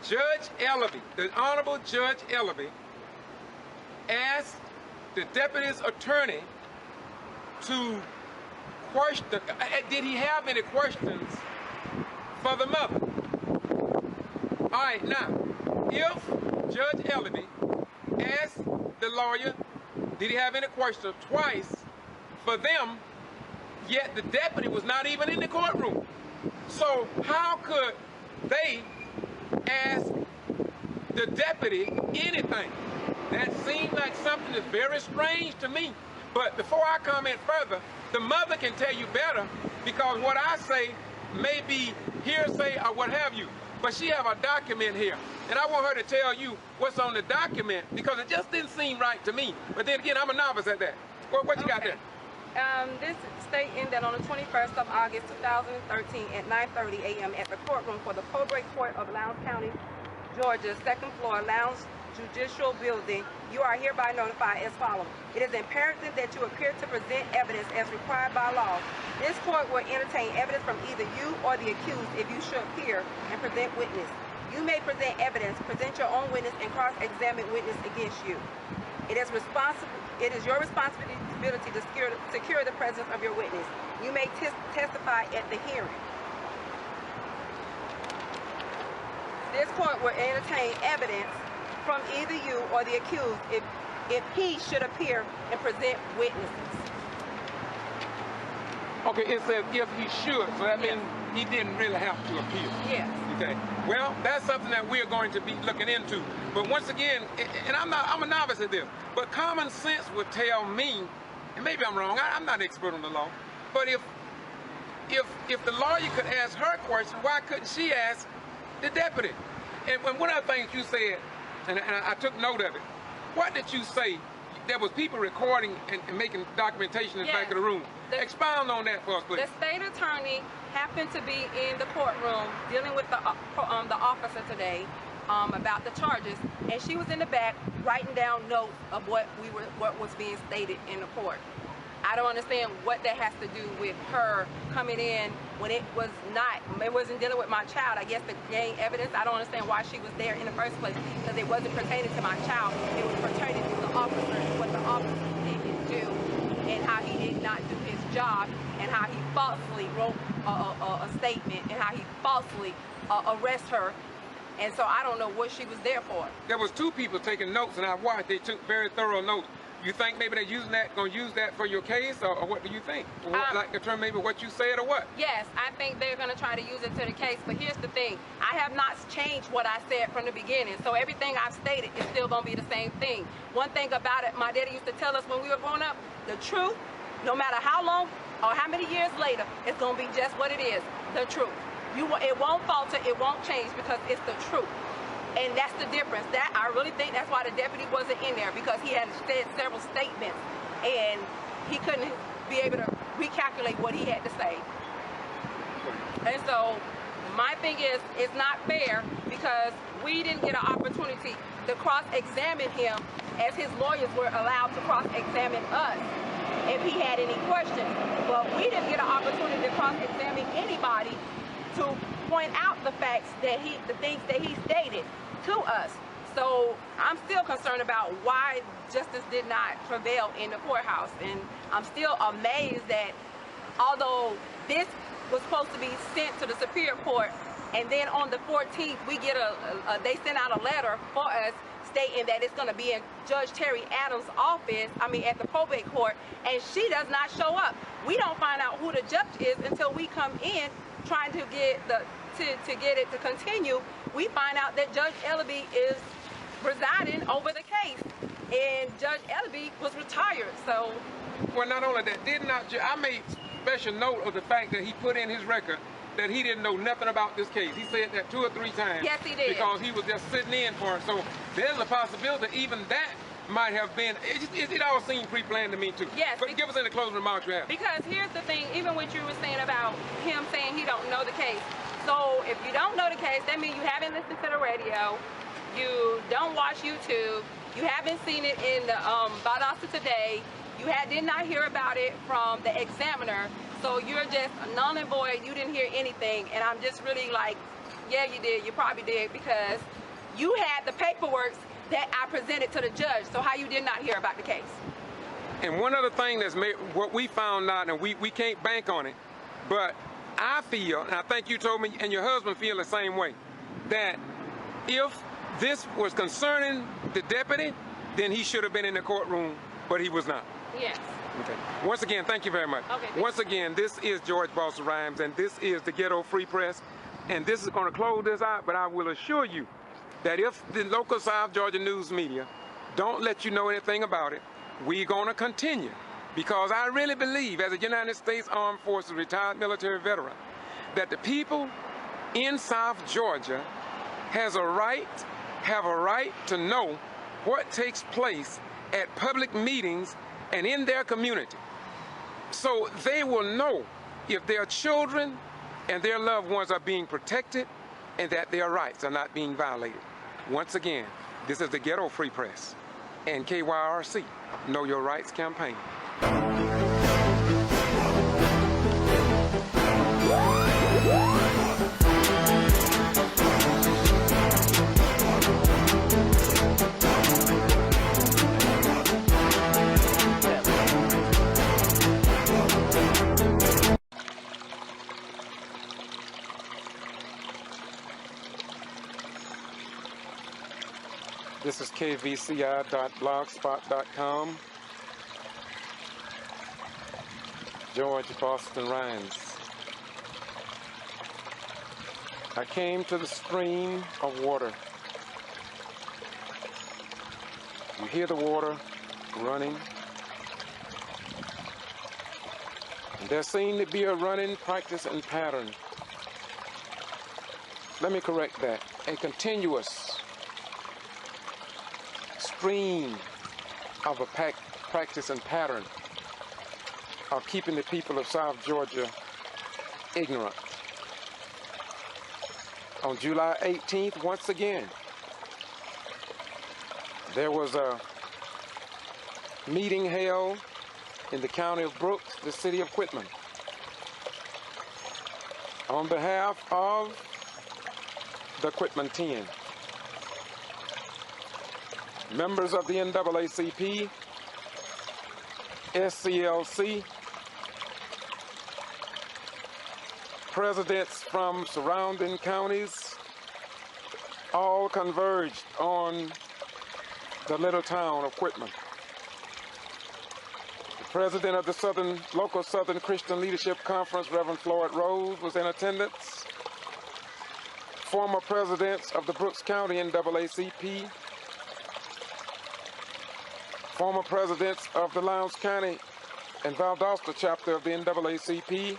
Judge Ellaby, the Honorable Judge Ellaby, asked the deputy's attorney to question, did he have any questions for the mother? All right, now, if Judge Ellaby asked the lawyer, did he have any questions twice for them, yet the deputy was not even in the courtroom. So how could they ask the deputy anything? That seems like something that's very strange to me. But before I comment further, the mother can tell you better because what I say may be hearsay or what have you. But she have a document here. And I want her to tell you what's on the document because it just didn't seem right to me. But then again, I'm a novice at that. What you got there? This stating that on the 21st of August 2013 at 9:30 a.m. at the courtroom for the Probate Court of Lowndes County, Georgia, 2nd floor, Lowndes Judicial Building, you are hereby notified as follows. It is imperative that you appear to present evidence as required by law. This court will entertain evidence from either you or the accused if you should appear and present witness. You may present evidence, present your own witness, and cross-examine witness against you. It is your responsibility to secure the presence of your witness. You may testify at the hearing. This court will entertain evidence from either you or the accused if he should appear and present witnesses. Okay, it says if he should, so that means he didn't really have to appear. Yes. Okay. Well, that's something that we're going to be looking into. But once again, and I'm a novice at this, but common sense would tell me, and maybe I'm wrong, I'm not an expert on the law, but if the lawyer could ask her question, why couldn't she ask the deputy? And one of the things you said, and I took note of it, what did you say there was people recording and making documentation in the back of the room. Expound on that for us, please. The state attorney happened to be in the courtroom dealing with the officer today about the charges, and she was in the back writing down notes of what was being stated in the court. I don't understand what that has to do with her coming in when it wasn't dealing with my child. I guess to gain evidence. I don't understand why she was there in the first place, because it wasn't pertaining to my child. It was pertaining to the officer and what the officer didn't do, and how he did not do his job, and how he falsely wrote a statement, and how he falsely arrested her. And so I don't know what she was there for. There was two people taking notes, and I watched. They took very thorough notes. You think maybe they're going to use that for your case, or what do you think? Like in terms maybe what you said or what? Yes, I think they're going to try to use it to the case. But here's the thing. I have not changed what I said from the beginning. So everything I've stated is still going to be the same thing. One thing about it, my daddy used to tell us when we were growing up, the truth, no matter how long or how many years later, it's going to be just what it is, the truth. It won't falter, it won't change, because it's the truth. And that's the difference. That I really think that's why the deputy wasn't in there, because he had said several statements and he couldn't be able to recalculate what he had to say. And so my thing is, it's not fair, because we didn't get an opportunity to cross-examine him as his lawyers were allowed to cross-examine us if he had any questions. But we didn't get an opportunity to cross-examine anybody to point out the facts that the things that he stated to us. So I'm still concerned about why justice did not prevail in the courthouse, and I'm still amazed that although this was supposed to be sent to the Superior Court, and then on the 14th we get they sent out a letter for us stating that it's going to be in Judge Terry Adams' office, at the probate court, and she does not show up. We don't find out who the judge is until we come in trying to get it to continue. We find out that Judge Ellaby is presiding over the case, and Judge Ellaby was retired. So, well, not only that, I made special note of the fact that he put in his record that he didn't know nothing about this case. He said that 2 or 3 times. Yes, he did. Because he was just sitting in for it. So there's a possibility even that might have been, it all seemed pre-planned to me too. Yes. But give us any closing remarks you have. Because here's the thing, even what you were saying about him saying he don't know the case. So if you don't know the case, that means you haven't listened to the radio, you don't watch YouTube, you haven't seen it in the Valdosta Today, you did not hear about it from the examiner, so you're just null and void, you didn't hear anything. And I'm just really like, yeah, you did, you probably did, because you had the paperwork that I presented to the judge, so how you did not hear about the case? And one other thing that's made, what we found out, and we can't bank on it, but I feel, and I think you told me, and your husband feel the same way, that if this was concerning the deputy, then he should have been in the courtroom, but he was not. Yes. Okay. Once again, thank you very much. Okay. Once again, this is George Boston Rhymes, and this is the Ghetto Free Press, and this is going to close this out, but I will assure you that if the local South Georgia news media don't let you know anything about it, we're going to continue. Because I really believe, as a United States Armed Forces retired military veteran, that the people in South Georgia have a right to know what takes place at public meetings and in their community. So they will know if their children and their loved ones are being protected and that their rights are not being violated. Once again, this is the Ghetto Free Press and KYRC, Know Your Rights campaign. This is kvci.blogspot.com. George Boston Rhymes. I came to the stream of water. You hear the water running. And there seemed to be a running practice and pattern. Let me correct that. A continuous stream of a practice and pattern of keeping the people of South Georgia ignorant. On July 18th, once again, there was a meeting held in the county of Brooks, the city of Quitman, on behalf of the Quitman 10. Members of the NAACP, SCLC, presidents from surrounding counties, all converged on the little town of Quitman. The president of the local Southern Christian Leadership Conference, Reverend Floyd Rose, was in attendance. Former presidents of the Brooks County NAACP, former presidents of the Lowndes County and Valdosta chapter of the NAACP,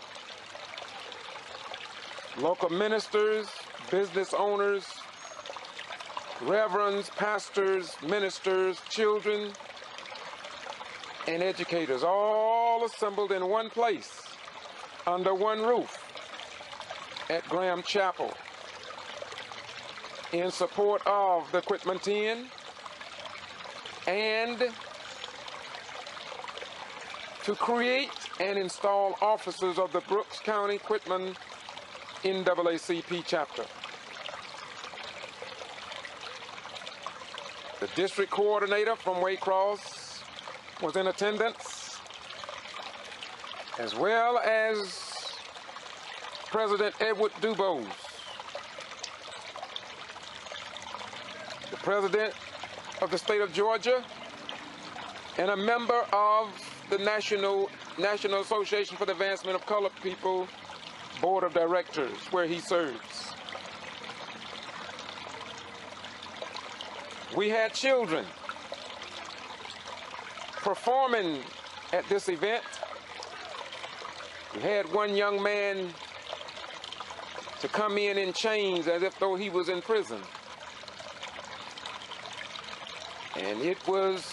local ministers, business owners, reverends, pastors, ministers, children, and educators, all assembled in one place, under one roof, at Graham Chapel, in support of the Quitman 10 and to create and install officers of the Brooks County Quitman NAACP chapter. The district coordinator from Waycross was in attendance, as well as President Edward Dubose, the president of the state of Georgia, and a member of the National Association for the Advancement of Colored People Board of Directors, where he serves. We had children performing at this event. We had one young man to come in chains as if though he was in prison. And it was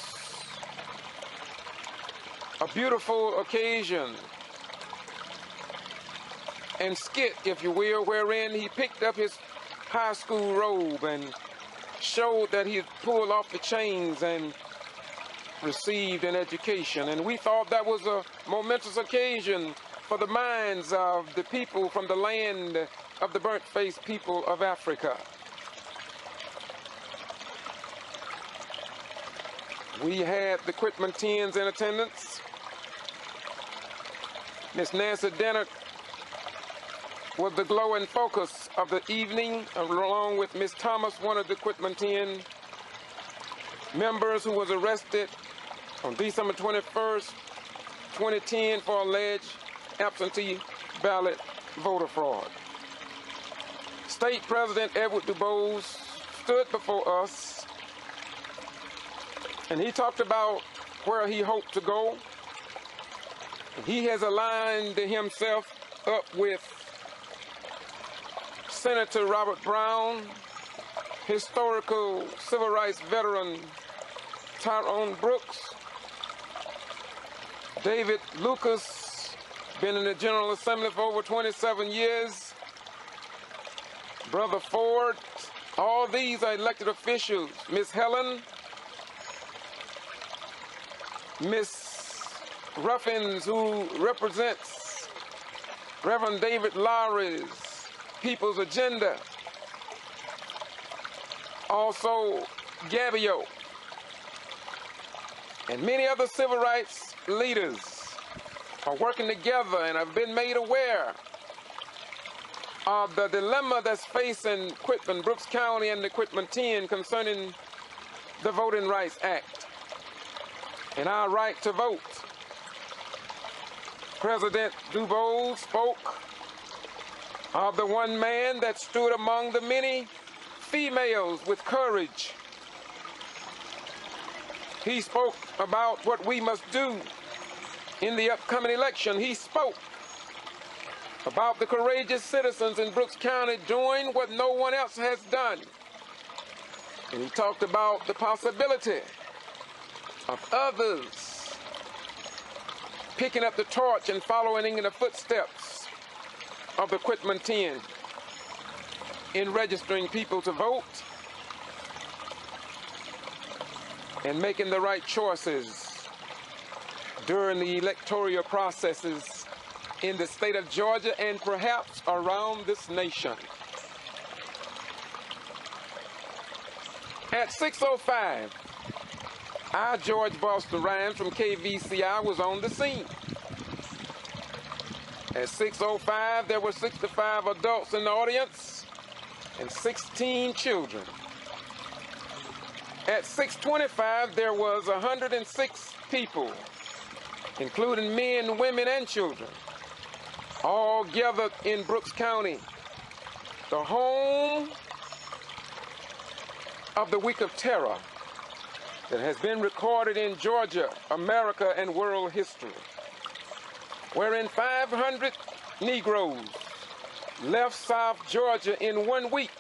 a beautiful occasion and skit, if you will, wherein he picked up his high school robe and showed that he had pulled off the chains and received an education. And we thought that was a momentous occasion for the minds of the people from the land of the burnt-faced people of Africa. We had the Quitman 10s in attendance. Miss Nancy Dennett was the glowing focus of the evening, along with Miss Thomas, one of the Quitman 10 members who was arrested on December 21st, 2010 for alleged absentee ballot voter fraud. State President Edward Dubose stood before us, and he talked about where he hoped to go. He has aligned himself up with Senator Robert Brown, historical civil rights veteran Tyrone Brooks, David Lucas, been in the General Assembly for over 27 years, Brother Ford. All these are elected officials. Miss Helen, Miss Ruffins, who represents Reverend David Lowry's People's Agenda. Also, G.B.R. and many other civil rights leaders are working together and have been made aware of the dilemma that's facing Quitman, Brooks County, and the Quitman 10 concerning the Voting Rights Act and our right to vote. President Dubose spoke of the one man that stood among the many females with courage. He spoke about what we must do in the upcoming election. He spoke about the courageous citizens in Brooks County doing what no one else has done. And he talked about the possibility of others picking up the torch and following in the footsteps of the Quitman 10 in registering people to vote and making the right choices during the electoral processes in the state of Georgia and perhaps around this nation. At 6:05, I, George Boston Rhymes from KVCI, was on the scene. At 6:05, there were 65 adults in the audience and 16 children. At 6:25, there was 106 people, including men, women, and children, all gathered in Brooks County, the home of the Week of Terror that has been recorded in Georgia, America, and world history, wherein 500 Negroes left South Georgia in 1 week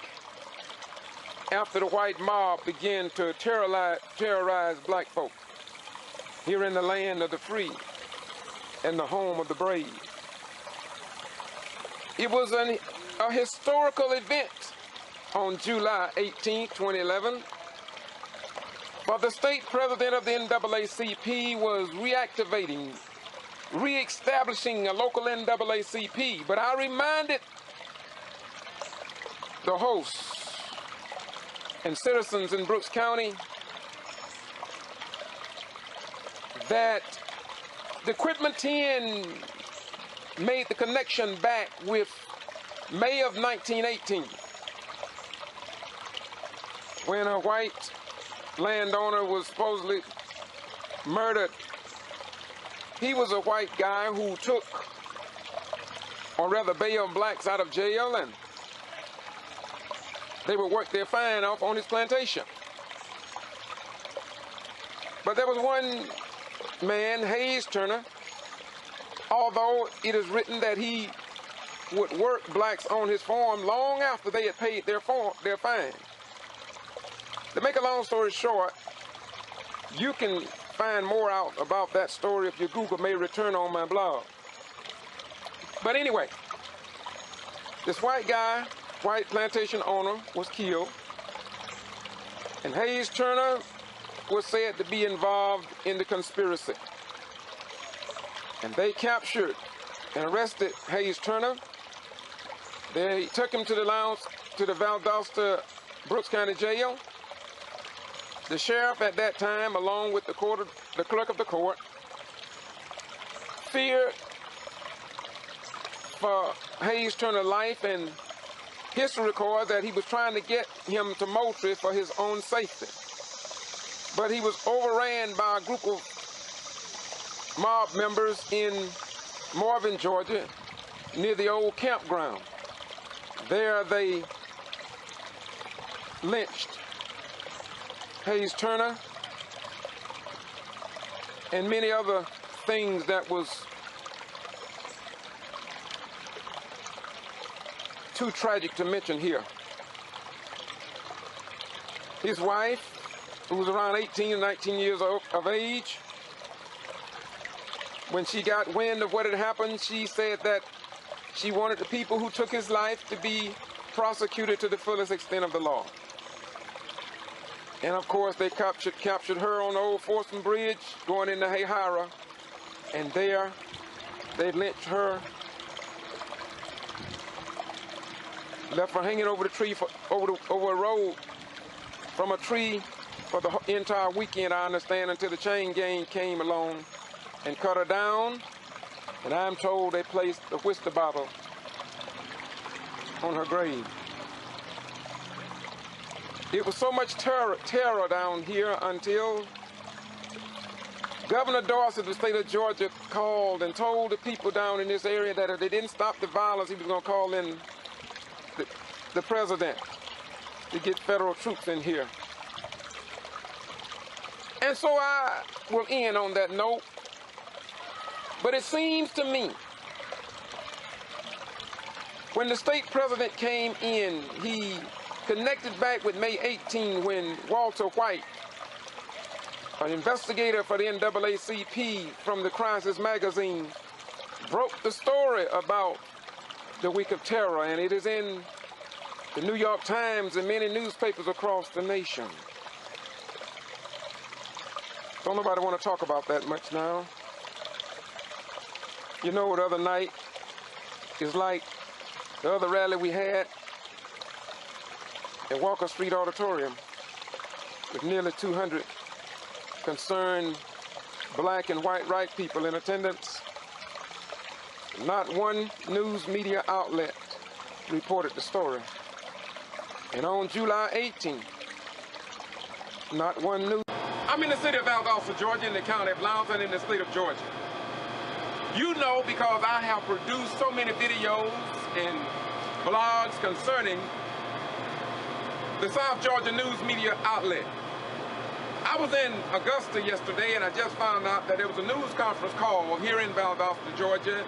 after the white mob began to terrorize black folk here in the land of the free and the home of the brave. It was a historical event on July 18, 2011, but the state president of the NAACP was re-establishing a local NAACP, but I reminded the hosts and citizens in Brooks County that the Quitman 10 made the connection back with May of 1918, when a white landowner was supposedly murdered. He was a white guy who took, or rather bailed blacks out of jail, and they would work their fine off on his plantation. But there was one man, Hayes Turner, although it is written that he would work blacks on his farm long after they had paid their fine. To make a long story short, you can find more out about that story if you Google May Return on my blog. But anyway, this white guy, white plantation owner, was killed, and Hayes Turner was said to be involved in the conspiracy. And they captured and arrested Hayes Turner. They took him to the Valdosta Brooks County Jail. The sheriff at that time, along with the clerk of the court, feared for Hayes Turner's life, and history records that he was trying to get him to Moultrie for his own safety. But he was overran by a group of mob members in Marvin, Georgia, near the old campground. There they lynched Hayes Turner and many other things that was too tragic to mention here. His wife, who was around 18 or 19 years of age, when she got wind of what had happened, she said that she wanted the people who took his life to be prosecuted to the fullest extent of the law. And of course, they captured her on the old Folsom Bridge going into Hahira, and there they lynched her, left her hanging over the tree over a road from a tree for the entire weekend, I understand, until the chain gang came along and cut her down. And I'm told they placed a whiskey bottle on her grave. It was so much terror down here until Governor Dorsey of the state of Georgia called and told the people down in this area that if they didn't stop the violence, he was going to call in the president to get federal troops in here. And so I will end on that note. But it seems to me, when the state president came in, he connected back with May 18 when Walter White An investigator for the NAACP from the Crisis magazine broke the story about the Week of Terror, and it is in the New York Times and many newspapers across the nation. Don't nobody want to talk about that much now. You know, the other night is like the other rally we had at Walker Street Auditorium with nearly 200 concerned black and white right people in attendance. Not one news media outlet reported the story. And on July 18th, not one news. I'm in the city of Valdosta, Georgia, in the county of Lowndes, and in the state of Georgia. You know, because I have produced so many videos and blogs concerning the South Georgia news media outlet. I was in Augusta yesterday, and I just found out that there was a news conference call here in Valdosta, Georgia,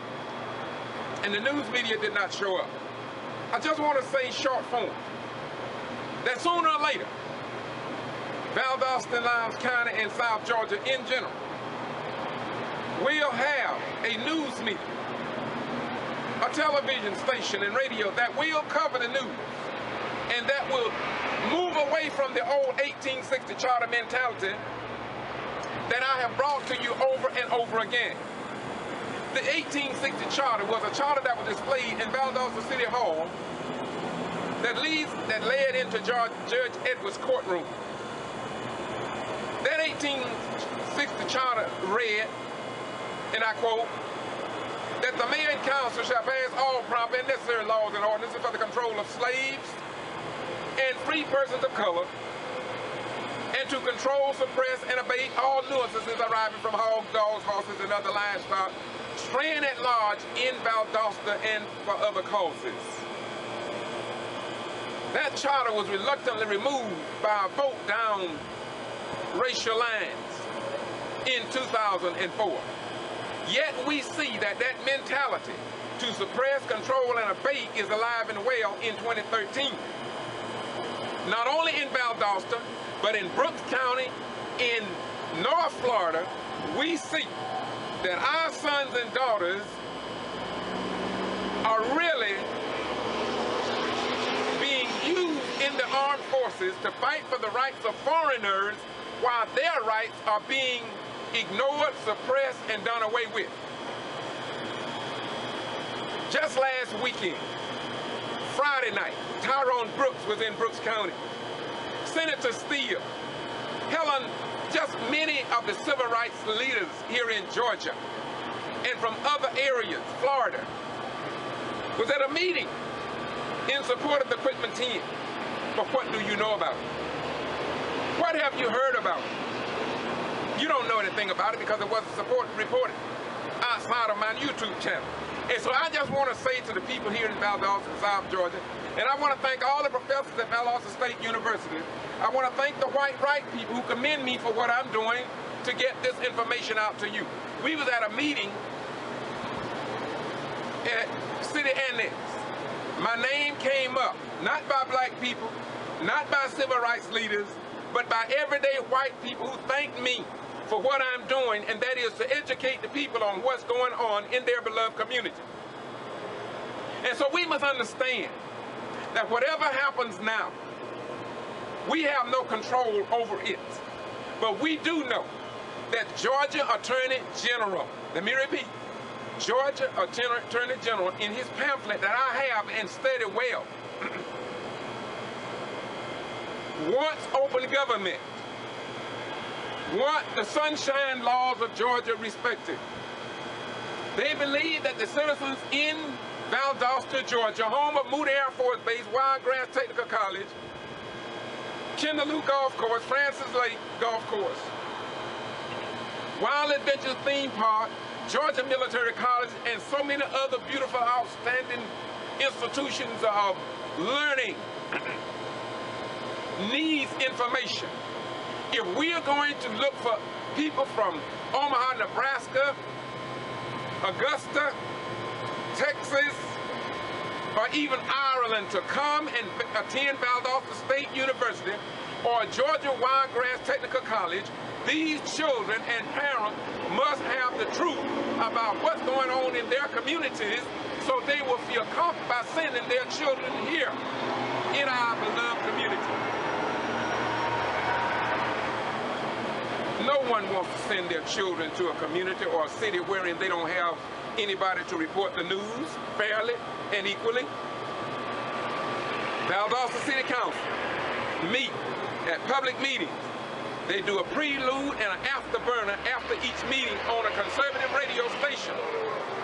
and the news media did not show up. I just want to say short form that sooner or later, Valdosta, Lowndes County, and South Georgia in general will have a news media, a television station and radio that will cover the news and that will move away from the old 1860 charter mentality that I have brought to you over and over again. The 1860 charter was a charter that was displayed in Valdosta City Hall that led into Judge Edwards' courtroom. That 1860 charter read, and I quote, that the mayor and council shall pass all proper and necessary laws and ordinances for the control of slaves and free persons of color, and to control, suppress, and abate all nuisances arising from hogs, dogs, horses, and other livestock, straying at large in Valdosta and for other causes. That charter was reluctantly removed by a vote down racial lines in 2004. Yet we see that that mentality to suppress, control, and abate is alive and well in 2013. Not only in Valdosta, but in Brooks County, in North Florida, we see that our sons and daughters are really being used in the armed forces to fight for the rights of foreigners while their rights are being ignored, suppressed, and done away with. Just last weekend, Friday night, Tyrone Brooks was in Brooks County. Senator Steele, Helen, just many of the civil rights leaders here in Georgia and from other areas, Florida, was at a meeting in support of the Quitman 10. But what do you know about it? What have you heard about it? You don't know anything about it because it wasn't reported outside of my YouTube channel. And so I just want to say to the people here in Valdosta, South Georgia, and I want to thank all the professors at Valdosta State University. I want to thank the white right people who commend me for what I'm doing to get this information out to you. We was at a meeting at City Annex. My name came up, not by black people, not by civil rights leaders, but by everyday white people who thanked me for what I'm doing, and that is to educate the people on what's going on in their beloved community. And so we must understand that whatever happens now, we have no control over it. But we do know that Georgia Attorney General, let me repeat, Georgia Attorney General, in his pamphlet that I have and studied well, wants open government, want the sunshine laws of Georgia respected. They believe that the citizens in Valdosta, Georgia, home of Moody Air Force Base, Wiregrass Technical College, Kindaloo Golf Course, Francis Lake Golf Course, Wild Adventures Theme Park, Georgia Military College, and so many other beautiful, outstanding institutions of learning needs information. If we are going to look for people from Omaha, Nebraska, Augusta, Texas, or even Ireland to come and attend Valdosta State University or Georgia Wiregrass Technical College, these children and parents must have the truth about what's going on in their communities so they will feel comfortable by sending their children here in our beloved community. No one wants to send their children to a community or a city wherein they don't have anybody to report the news fairly and equally. Valdosta City Council meet at public meetings. They do a prelude and an afterburner after each meeting on a conservative radio station,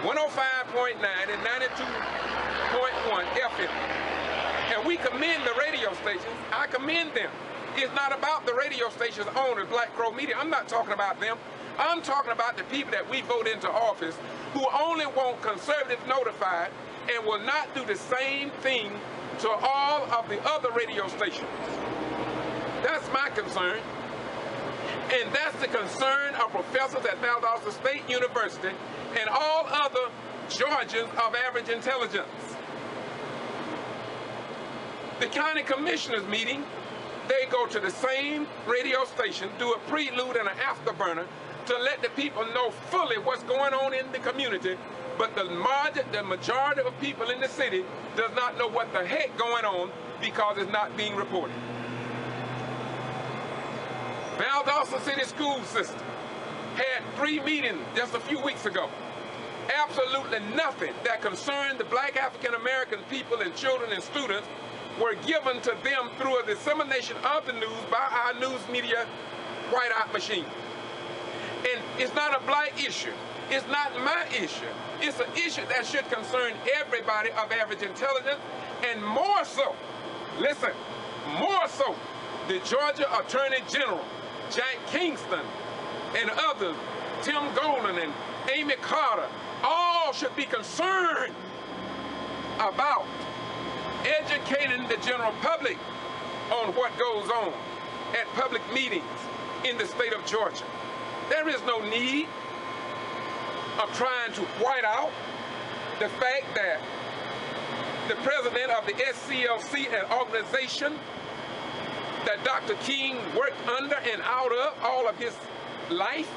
105.9 and 92.1 FM. And we commend the radio stations. I commend them. It's not about the radio station's owners, Black Crow Media. I'm not talking about them. I'm talking about the people that we vote into office who only want conservatives notified and will not do the same thing to all of the other radio stations. That's my concern. And that's the concern of professors at Valdosta State University and all other Georgians of average intelligence. The county commissioners meeting, they go to the same radio station, do a prelude and an afterburner to let the people know fully what's going on in the community, but the majority of people in the city does not know what the heck going on because it's not being reported. Valdosta City School System had 3 meetings just a few weeks ago. Absolutely nothing that concerned the Black African American people and children and students were given to them through a dissemination of the news by our news media whiteout machine. And it's not a Black issue. It's not my issue. It's an issue that should concern everybody of average intelligence, and more so, listen, more so, the Georgia Attorney General, Jack Kingston, and others, Tim Golden and Amy Carter, all should be concerned about educating the general public on what goes on at public meetings in the state of Georgia. There is no need of trying to white out the fact that the president of the SCLC, an organization that Dr. King worked under and out of all of his life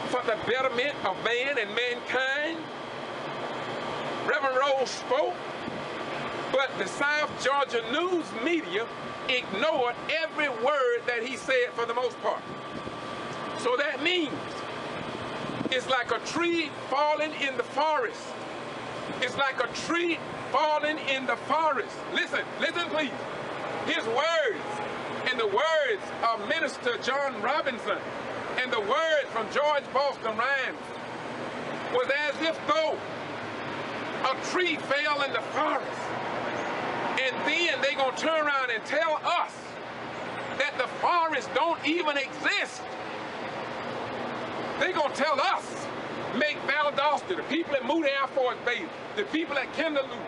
for the betterment of man and mankind. Reverend Rose spoke, but the South Georgia news media ignored every word that he said for the most part. So that means it's like a tree falling in the forest. It's like a tree falling in the forest. Listen, listen please. His words and the words of Minister John Robinson and the words from George Boston Rhymes was as if though a tree fell in the forest, and then they gonna turn around and tell us that the forest don't even exist. They gonna tell us, make Valdosta, the people at Moody Air Force Base, the people at Kinderloo,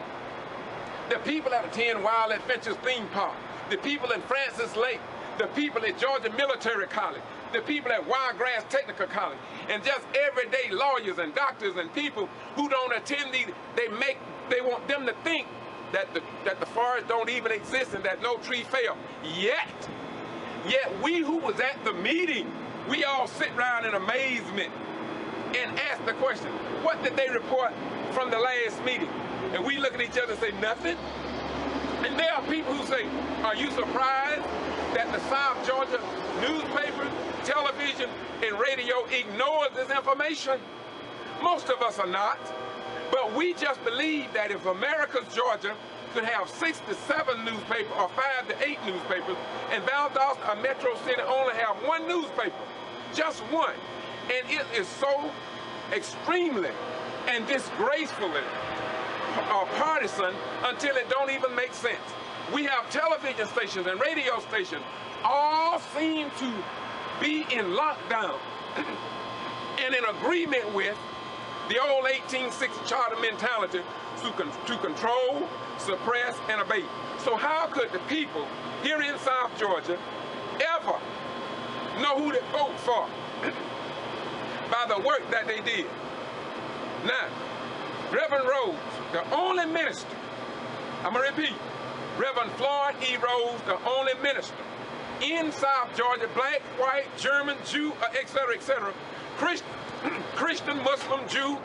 the people at 10 Wild Adventures Theme Park, the people in Francis Lake, the people at Georgia Military College, the people at Wiregrass Technical College, and just everyday lawyers and doctors and people who don't attend these, they want them to think that the forest don't even exist and that no tree fell. Yet we who was at the meeting, we all sit around in amazement and ask the question, what did they report from the last meeting? And we look at each other and say, nothing. And there are people who say, are you surprised that the South Georgia newspapers, television, and radio ignores this information? Most of us are not. But we just believe that if America's Georgia could have 6 to 7 newspapers or 5 to 8 newspapers, and Valdosta, a metro city, only have 1 newspaper, just 1, and it is so extremely and disgracefully partisan until it don't even make sense. We have television stations and radio stations all seem to be in lockdown and in agreement with the old 1860 charter mentality to control, suppress, and abate. So how could the people here in South Georgia ever know who to vote for by the work that they did? Now, Reverend Rhodes, the only minister, I'm going to repeat, Reverend Floyd E. Rose, the only minister in South Georgia, black, white, German, Jew, etc., Christian, Muslim, Jew,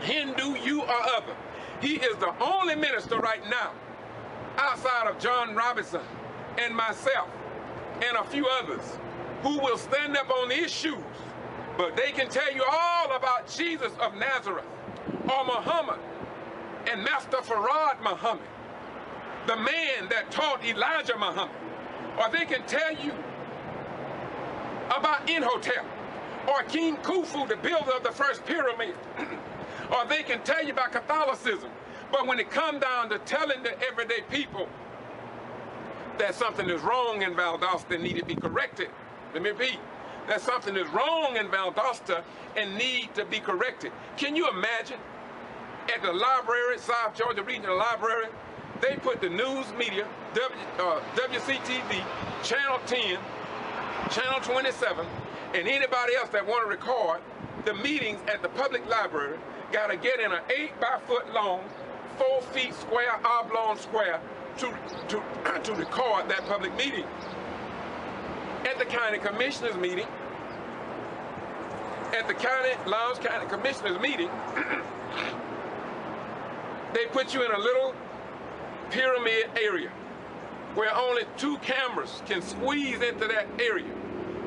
Hindu, you or other. He is the only minister right now, outside of John Robinson and myself and a few others, who will stand up on his shoes, but they can tell you all about Jesus of Nazareth, or Muhammad, and Master Farad Muhammad, the man that taught Elijah Muhammad. Or they can tell you about Imhotep, or King Khufu, the builder of the first pyramid. Or they can tell you about Catholicism. But when it comes down to telling the everyday people that something is wrong in Valdosta and need to be corrected, let me repeat, that something is wrong in Valdosta and need to be corrected. Can you imagine at the library, South Georgia Regional Library, they put the news media, WCTV, Channel 10, Channel 27, and anybody else that want to record the meetings at the public library got to get in an 8-by-foot long, 4 feet square, oblong square to record that public meeting. At the county commissioners meeting, at the Lowndes County commissioners meeting, they put you in a little pyramid area where only 2 cameras can squeeze into that area.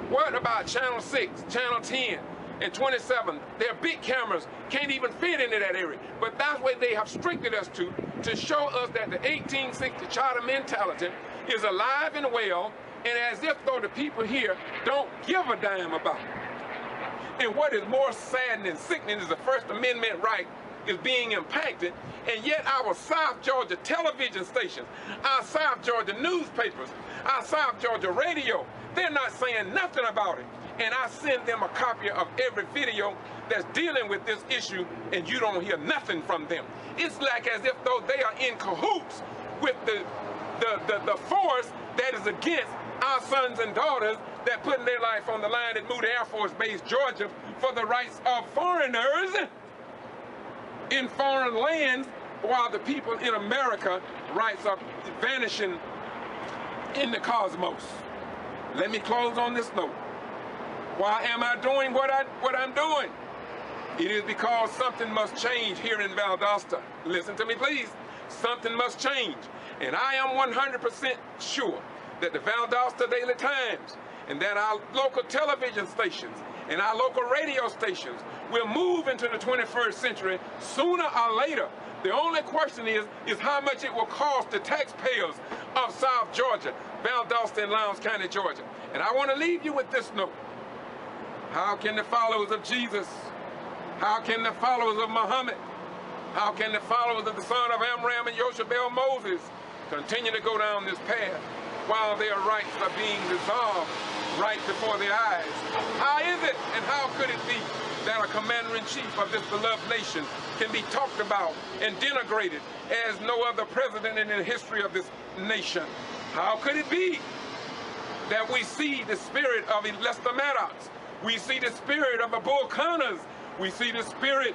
What about Channel 6, Channel 10, and 27? Their big cameras can't even fit into that area. But that's what they have restricted us to show us that the 1860 charter mentality is alive and well, and as if though the people here don't give a damn about it. And what is more saddening and sickening is the First Amendment right is being impacted, and yet our South Georgia television stations, our South Georgia newspapers, our South Georgia radio, they're not saying nothing about it. And I send them a copy of every video that's dealing with this issue, and you don't hear nothing from them. It's like as if though they are in cahoots with the force that is against our sons and daughters that putting their life on the line at Moody Air Force Base, Georgia, for the rights of foreigners in foreign lands, while the people in America rights are vanishing in the cosmos. Let me close on this note. Why am I doing what I'm doing? It is because something must change here in Valdosta. Listen to me, please. Something must change. And I am 100% sure that the Valdosta Daily Times and that our local television stations and our local radio stations will move into the 21st century sooner or later. The only question is how much it will cost the taxpayers of South Georgia, Valdosta and Lowndes County, Georgia. And I want to leave you with this note. How can the followers of Jesus, how can the followers of Muhammad, how can the followers of the son of Amram and Yoshabel Moses continue to go down this path while their rights are being dissolved right before their eyes? How is it and how could it be that a commander-in-chief of this beloved nation can be talked about and denigrated as no other president in the history of this nation? How could it be that we see the spirit of Lester Maddox, we see the spirit of the Bull Connors, we see the spirit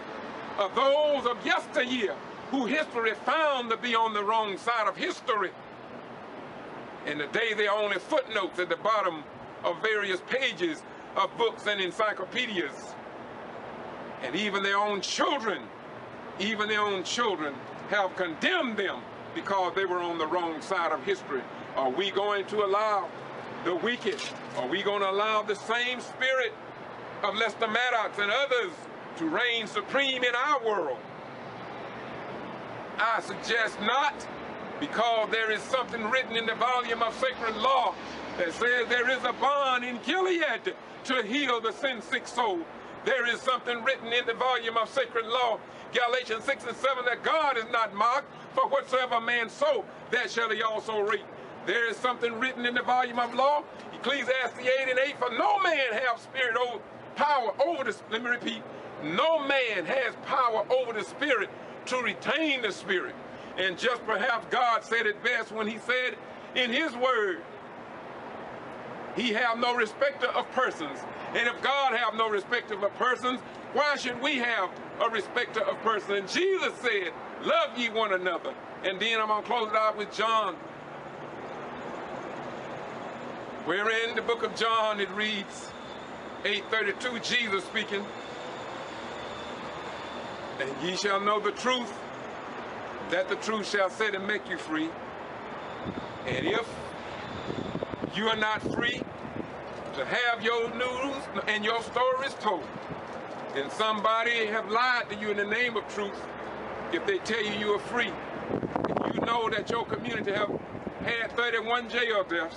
of those of yesteryear who history found to be on the wrong side of history, and today they are only footnotes at the bottom of various pages of books and encyclopedias. And even their own children have condemned them because they were on the wrong side of history. Are we going to allow the wicked, are we going to allow the same spirit of Lester Maddox and others to reign supreme in our world? I suggest not, because there is something written in the volume of sacred law that says there is a balm in Gilead to heal the sin-sick soul. There is something written in the volume of sacred law, Galatians 6 and 7, that God is not mocked, for whatsoever man sow, that shall he also reap. There is something written in the volume of law, Ecclesiastes 8 and 8, for no man have spirit power over the, let me repeat, no man has power over the spirit to retain the spirit. And just perhaps God said it best when he said in his word, he have no respecter of persons. And if God have no respecter of persons, why should we have a respecter of persons? And Jesus said, love ye one another And then I'm going to close it out with John, where in the book of John it reads, 8:32, Jesus speaking, and ye shall know the truth, that the truth shall set and make you free. And if you are not free to have your news and your stories told, then somebody have lied to you in the name of truth if they tell you you are free. If you know that your community have had 31 jail deaths,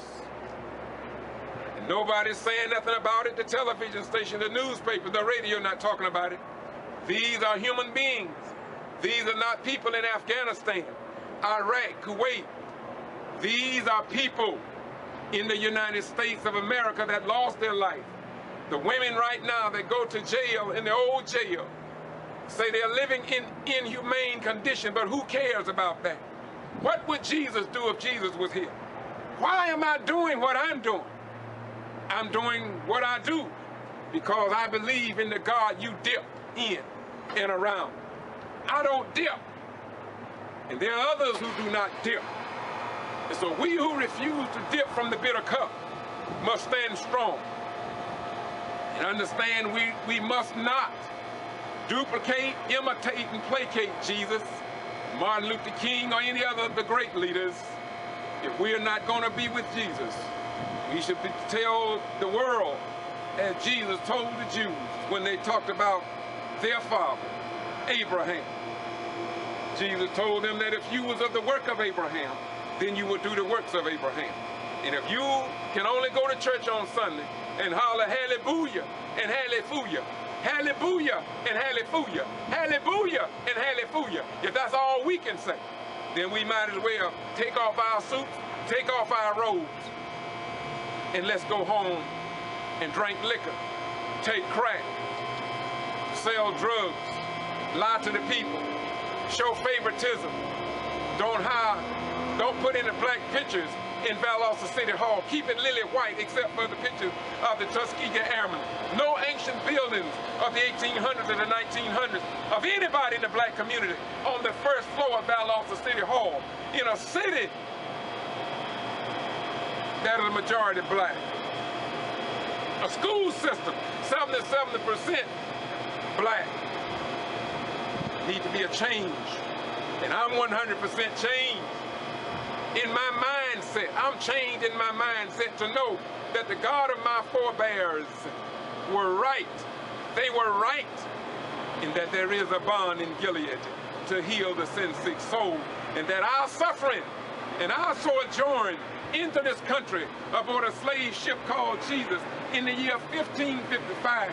and nobody's saying nothing about it, the television station, the newspaper, the radio not talking about it. These are human beings. These are not people in Afghanistan, Iraq, Kuwait. These are people in the United States of America that lost their life. The women right now that go to jail, in the old jail, say they're living in inhumane condition, but who cares about that? What would Jesus do if Jesus was here? Why am I doing what I'm doing? I'm doing what I do because I believe in the God you dip in and around. I don't dip. And there are others who do not dip. And so we who refuse to dip from the bitter cup must stand strong and understand we must not duplicate, imitate, and placate Jesus, Martin Luther King, or any other of the great leaders. If we are not going to be with Jesus, we should tell the world, as Jesus told the Jews when they talked about their father, Abraham. Jesus told them that if you was of the work of Abraham, then you would do the works of Abraham. And if you can only go to church on Sunday and holler hallelujah and hallelujah, hallelujah and hallelujah, hallelujah and hallelujah, if that's all we can say, then we might as well take off our suits, take off our robes, and let's go home and drink liquor, take crack, sell drugs, lie to the people, show favoritism, don't put in the black pictures in Valdosta City Hall. Keep it lily white except for the pictures of the Tuskegee Airmen. No ancient buildings of the 1800s and the 1900s of anybody in the black community on the first floor of Valdosta City Hall in a city that is a majority black. A school system, 70% black. Need to be a change. And I'm 100% changed in my mindset. I'm changed in my mindset to know that the God of my forebears were right. They were right in that there is a balm in Gilead to heal the sin-sick soul, and that our suffering and our sojourn into this country aboard a slave ship called Jesus in the year 1555,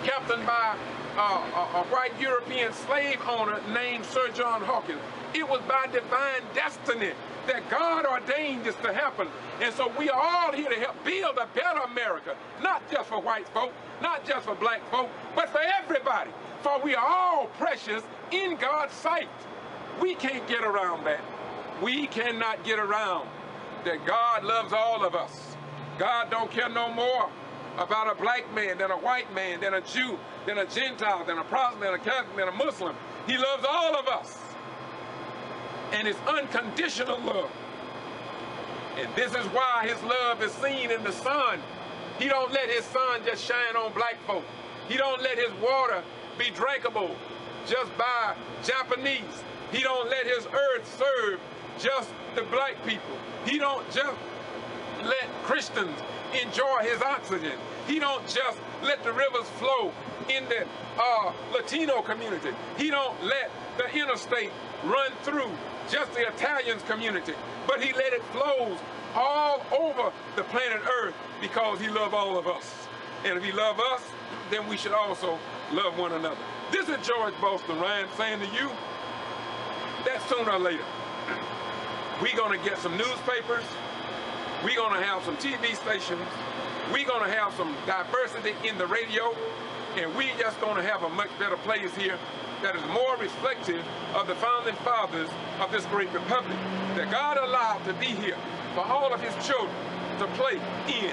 captained by a white European slave owner named Sir John Hawkins. It was by divine destiny that God ordained this to happen. And so we are all here to help build a better America, not just for white folk, not just for black folk, but for everybody. For we are all precious in God's sight. We can't get around that. We cannot get around that God loves all of us. God don't care no more about a black man than a white man, than a Jew, than a Gentile, than a Protestant, than a Catholic, than a Muslim. He loves all of us. And it's unconditional love. And this is why his love is seen in the sun. He don't let his sun just shine on black folk. He don't let his water be drinkable just by Japanese. He don't let his earth serve just the black people. He don't just let Christians enjoy his oxygen. He don't just let the rivers flow in the Latino community. He don't let the interstate run through just the Italians community, but he let it flow all over the planet Earth because he loves all of us. And if he loves us, then we should also love one another. This is George Boston Ryan saying to you that sooner or later, we're going to get some newspapers, we're going to have some TV stations, we're going to have some diversity in the radio, and we just going to have a much better place here that is more reflective of the founding fathers of this great republic that God allowed to be here for all of his children to play in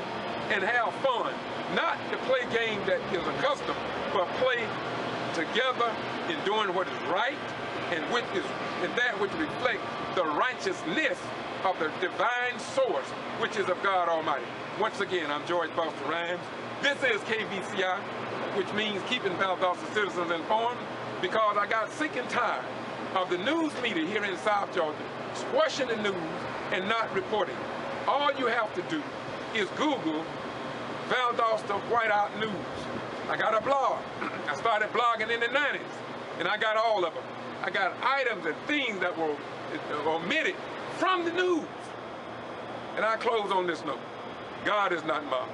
and have fun. Not to play games that is accustomed, but play together in doing what is right and that which reflects the righteousness of the divine source, which is of God Almighty. Once again, I'm George Foster Rhymes. This is KBCI, which means keeping Valdosta citizens informed, because I got sick and tired of the news media here in South Georgia squashing the news and not reporting. All you have to do is Google Valdosta Whiteout News. I got a blog. I started blogging in the 90s, and I got all of them. I got items and things that were omitted from the news. And I close on this note. God is not mocked,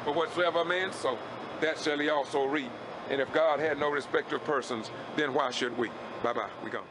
but whatsoever a man sow, that shall he also reap. And if God had no respect of persons, then why should we? Bye-bye. We gone.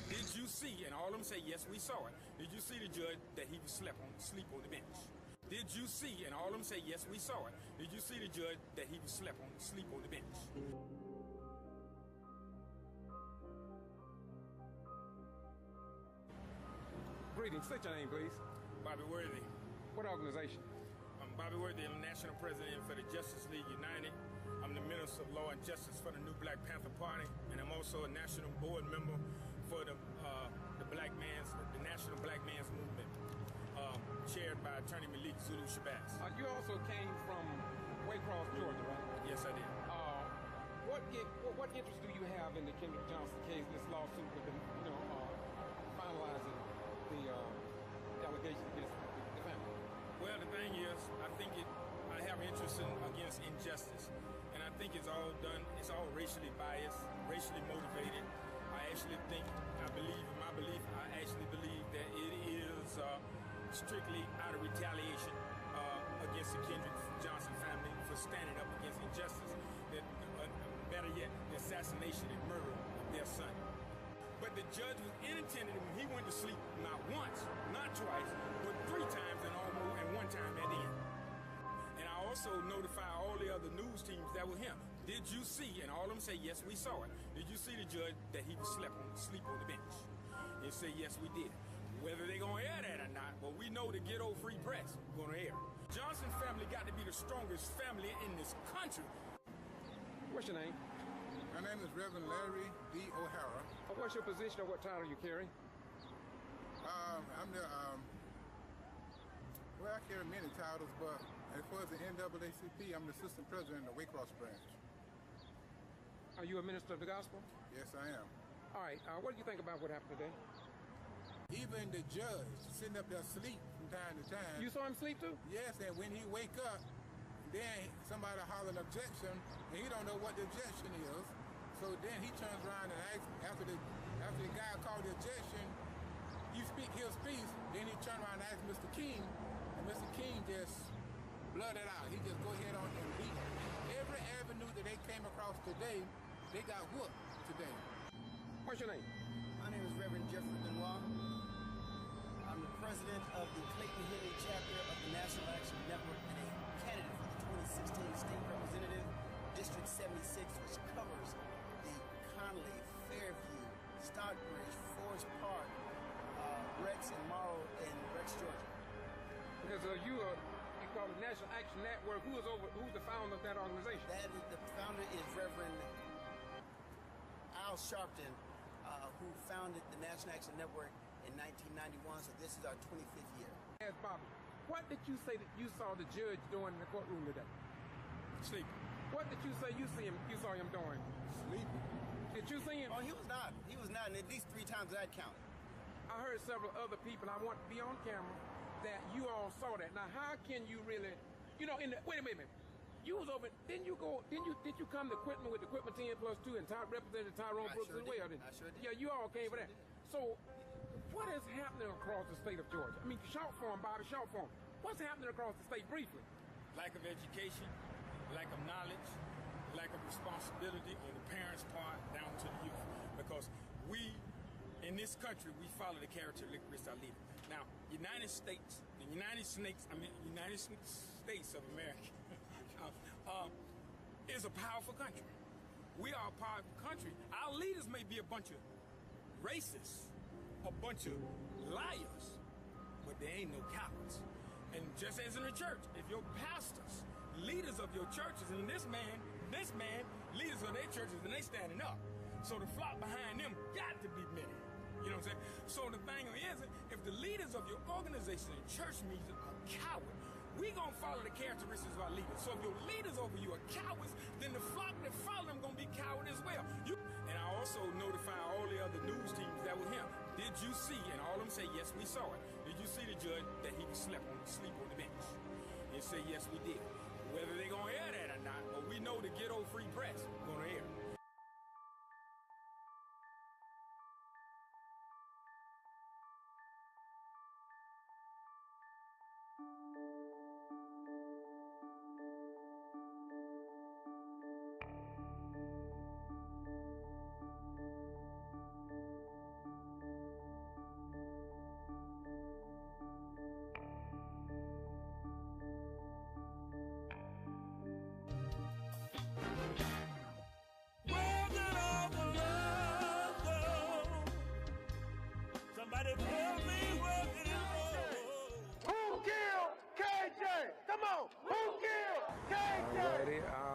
Did you see, and all of them say, yes, we saw it. Did you see the judge that he was sleep on the bench? Did you see, and all of them say, yes, we saw it. Did you see the judge that he was sleep on the bench? Greetings. State your name, please. Bobby Worthy. What organization? I'm Bobby Worthy. I'm national president for the Justice League United. I'm the Minister of Law and Justice for the New Black Panther Party, and I'm also a national board member for the National Black Man's Movement, chaired by Attorney Malik Zulu Shabazz. You also came from Waycross, Georgia, right? Yes, I did. What interest do you have in the Kendrick Johnson case, this lawsuit with them, finalizing the allegations against the family? Well, the thing is, I have interest against injustice, and I think it's all racially biased, racially motivated. I actually believe that it is strictly out of retaliation against the Kendrick Johnson family for standing up against injustice, better yet, the assassination and murder of their son. But the judge was inattentive when he went to sleep not once, not twice, but 3 times and one time at the end. And I also notify all the other news teams that were him. Did you see, and all of them say, yes, we saw it. Did you see the judge that he was sleep on the bench? They say, yes, we did. Whether they're going to air that or not, well, we know the ghetto free press going to air it. Johnson family got to be the strongest family in this country. What's your name? My name is Reverend Larry D. O'Hara. What's your position or what title you carry? I'm the, well, I carry many titles, but as far as the NAACP, I'm the assistant president of the Waycross branch. Are you a minister of the gospel? Yes, I am. All right, what do you think about what happened today? Even the judge sitting up there asleep from time to time. You saw him sleep too? Yes, and when he wake up, then somebody holler an objection, and he don't know what the objection is. So then he turns around and asks, after the guy called the objection, you speak his piece, then he turn around and asks Mr. King, and Mr. King just blurted out. He just go ahead on and beat every avenue that they came across today. They got whooped today. What's your name? My name is Reverend Jeffrey Benoit. I'm the president of the Clayton Henry chapter of the National Action Network and a candidate for the 2016 State Representative, District 76, which covers the Conley, Fairview, Stockbridge, Forest Park, Rex and Morrow in Rex, Georgia. Because you call it National Action Network. Who's the founder of that organization? The founder is Reverend Al Sharpton, who founded the National Action Network in 1991, so this is our 25th year. Yes, Bobby, what did you say that you saw the judge doing in the courtroom today? Sleeping. What did you say you saw him doing? Sleeping. Did you see him? Oh, he was not, and at least 3 times that counted. I heard several other people, I want to be on camera, that you all saw that. Now, how can you really, wait a minute. You was over, did you come to equipment with equipment 10+2 and Representative Tyrone Brooks as well? I sure did. Yeah, you all came for that. So, what is happening across the state of Georgia? I mean, short form, Bobby, short form. What's happening across the state briefly? Lack of education, lack of knowledge, lack of responsibility on the parents' part down to the youth. Because we in this country, we follow the characteristics of our leader. Now, United States of America is a powerful country. We are a powerful country. Our leaders may be a bunch of racists, a bunch of liars, but they ain't no cowards. And just as in the church, if your pastors, leaders of your churches, and this man, leaders of their churches, and they standing up. So the flock behind them got to be many. You know what I'm saying? So the thing is, if the leaders of your organization and church meetings are coward, we gonna follow the characteristics of our leaders. So if your leaders over you are cowards, then the flock that follow them gonna be coward as well. And I also notify all the other news teams that were him. Did you see? And all of them say, yes, we saw it. Did you see the judge that he was sleep on the bench? They say, yes, we did. Whether they gonna air that or not, but we know the ghetto free press gonna air.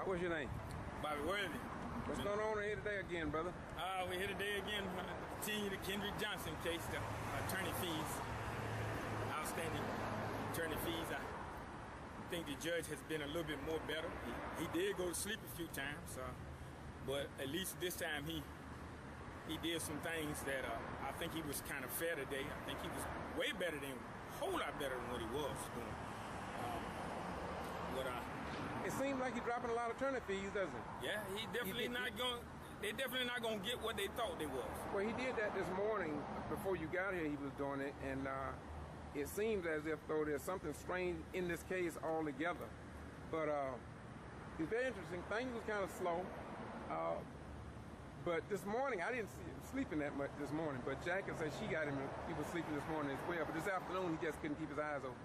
What's your name? Bobby Worthy. What's going on here today again, brother? We're here today again to continue the Kendrick Johnson case, the attorney fees, outstanding attorney fees. I think the judge has been a little bit more better. He did go to sleep a few times, but at least this time he did some things that I think he was kind of fair today. I think he was way better a whole lot better than what he was doing. It seems like he's dropping a lot of attorney fees, doesn't it? Yeah, they're definitely not going to get what they thought they was. Well, he did that this morning. Before you got here, he was doing it, and it seems as if, though, there's something strange in this case altogether. But it's very interesting. Things was kind of slow. But this morning, I didn't see him sleeping that much this morning, but Jackie said she got him, he was sleeping this morning as well. But this afternoon, he just couldn't keep his eyes open.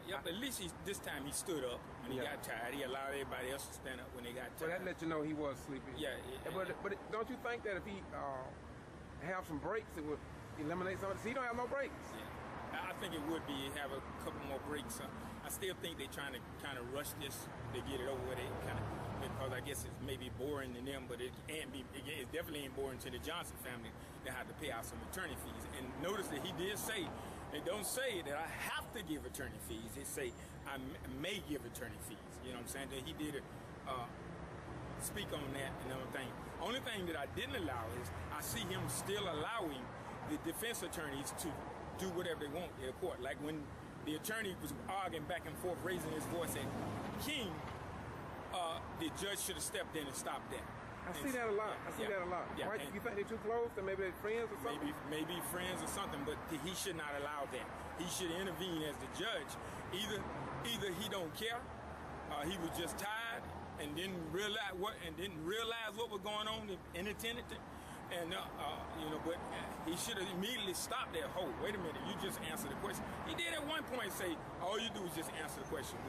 Yeah, but at least this time he stood up when he got tired. He allowed everybody else to stand up when they got tired. Well, that let you know he was sleeping. Yeah. But don't you think that if he have some breaks, it would eliminate some of this? He don't have no breaks. Yeah, I think it would be have a couple more breaks. I still think they're trying to kind of rush this to get it over with. Because I guess it's maybe boring to them, but it definitely ain't boring to the Johnson family. They have to pay out some attorney fees. And notice that he did say, they don't say that I have to give attorney fees. They say I may give attorney fees. You know what I'm saying? That he did speak on that and everything. Only thing that I didn't allow is I see him still allowing the defense attorneys to do whatever they want in the court. Like when the attorney was arguing back and forth, raising his voice at King, the judge should have stepped in and stopped that. I see that a lot. Yeah, Why, you think they're too close? Or maybe they're friends or something? Maybe friends or something, but he should not allow that. He should intervene as the judge. Either he don't care, he was just tired and didn't realize what was going on and intended to. And but he should have immediately stopped there. Oh, wait a minute, you just answered the question. He did at one point say, all you do is just answer the question.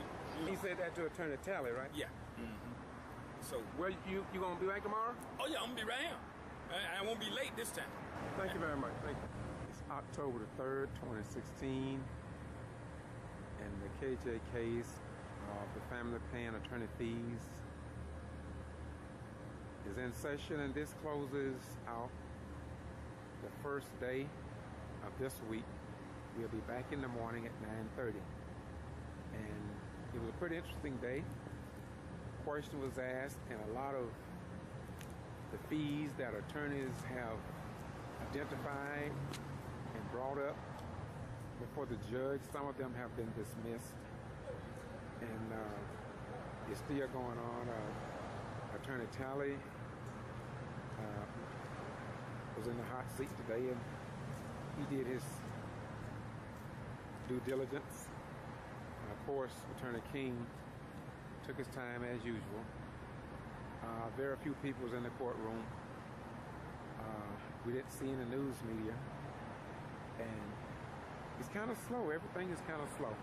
He said that to Attorney Talley, right? Yeah. So where you gonna be back tomorrow? Oh yeah, I'm gonna be right here. I won't be late this time. Thank you very much. Thank you. It's October the 3rd, 2016, and the KJ case of the family paying attorney fees is in session, and this closes out the first day of this week. We'll be back in the morning at 9:30, and it was a pretty interesting day. Question was asked, and a lot of the fees that attorneys have identified and brought up before the judge, some of them have been dismissed, and it's still going on. Attorney Talley was in the hot seat today, and he did his due diligence. And of course, Attorney King took his time as usual. Very few people was in the courtroom. We didn't see any news media. and it's kind of slow. Everything is kind of slow.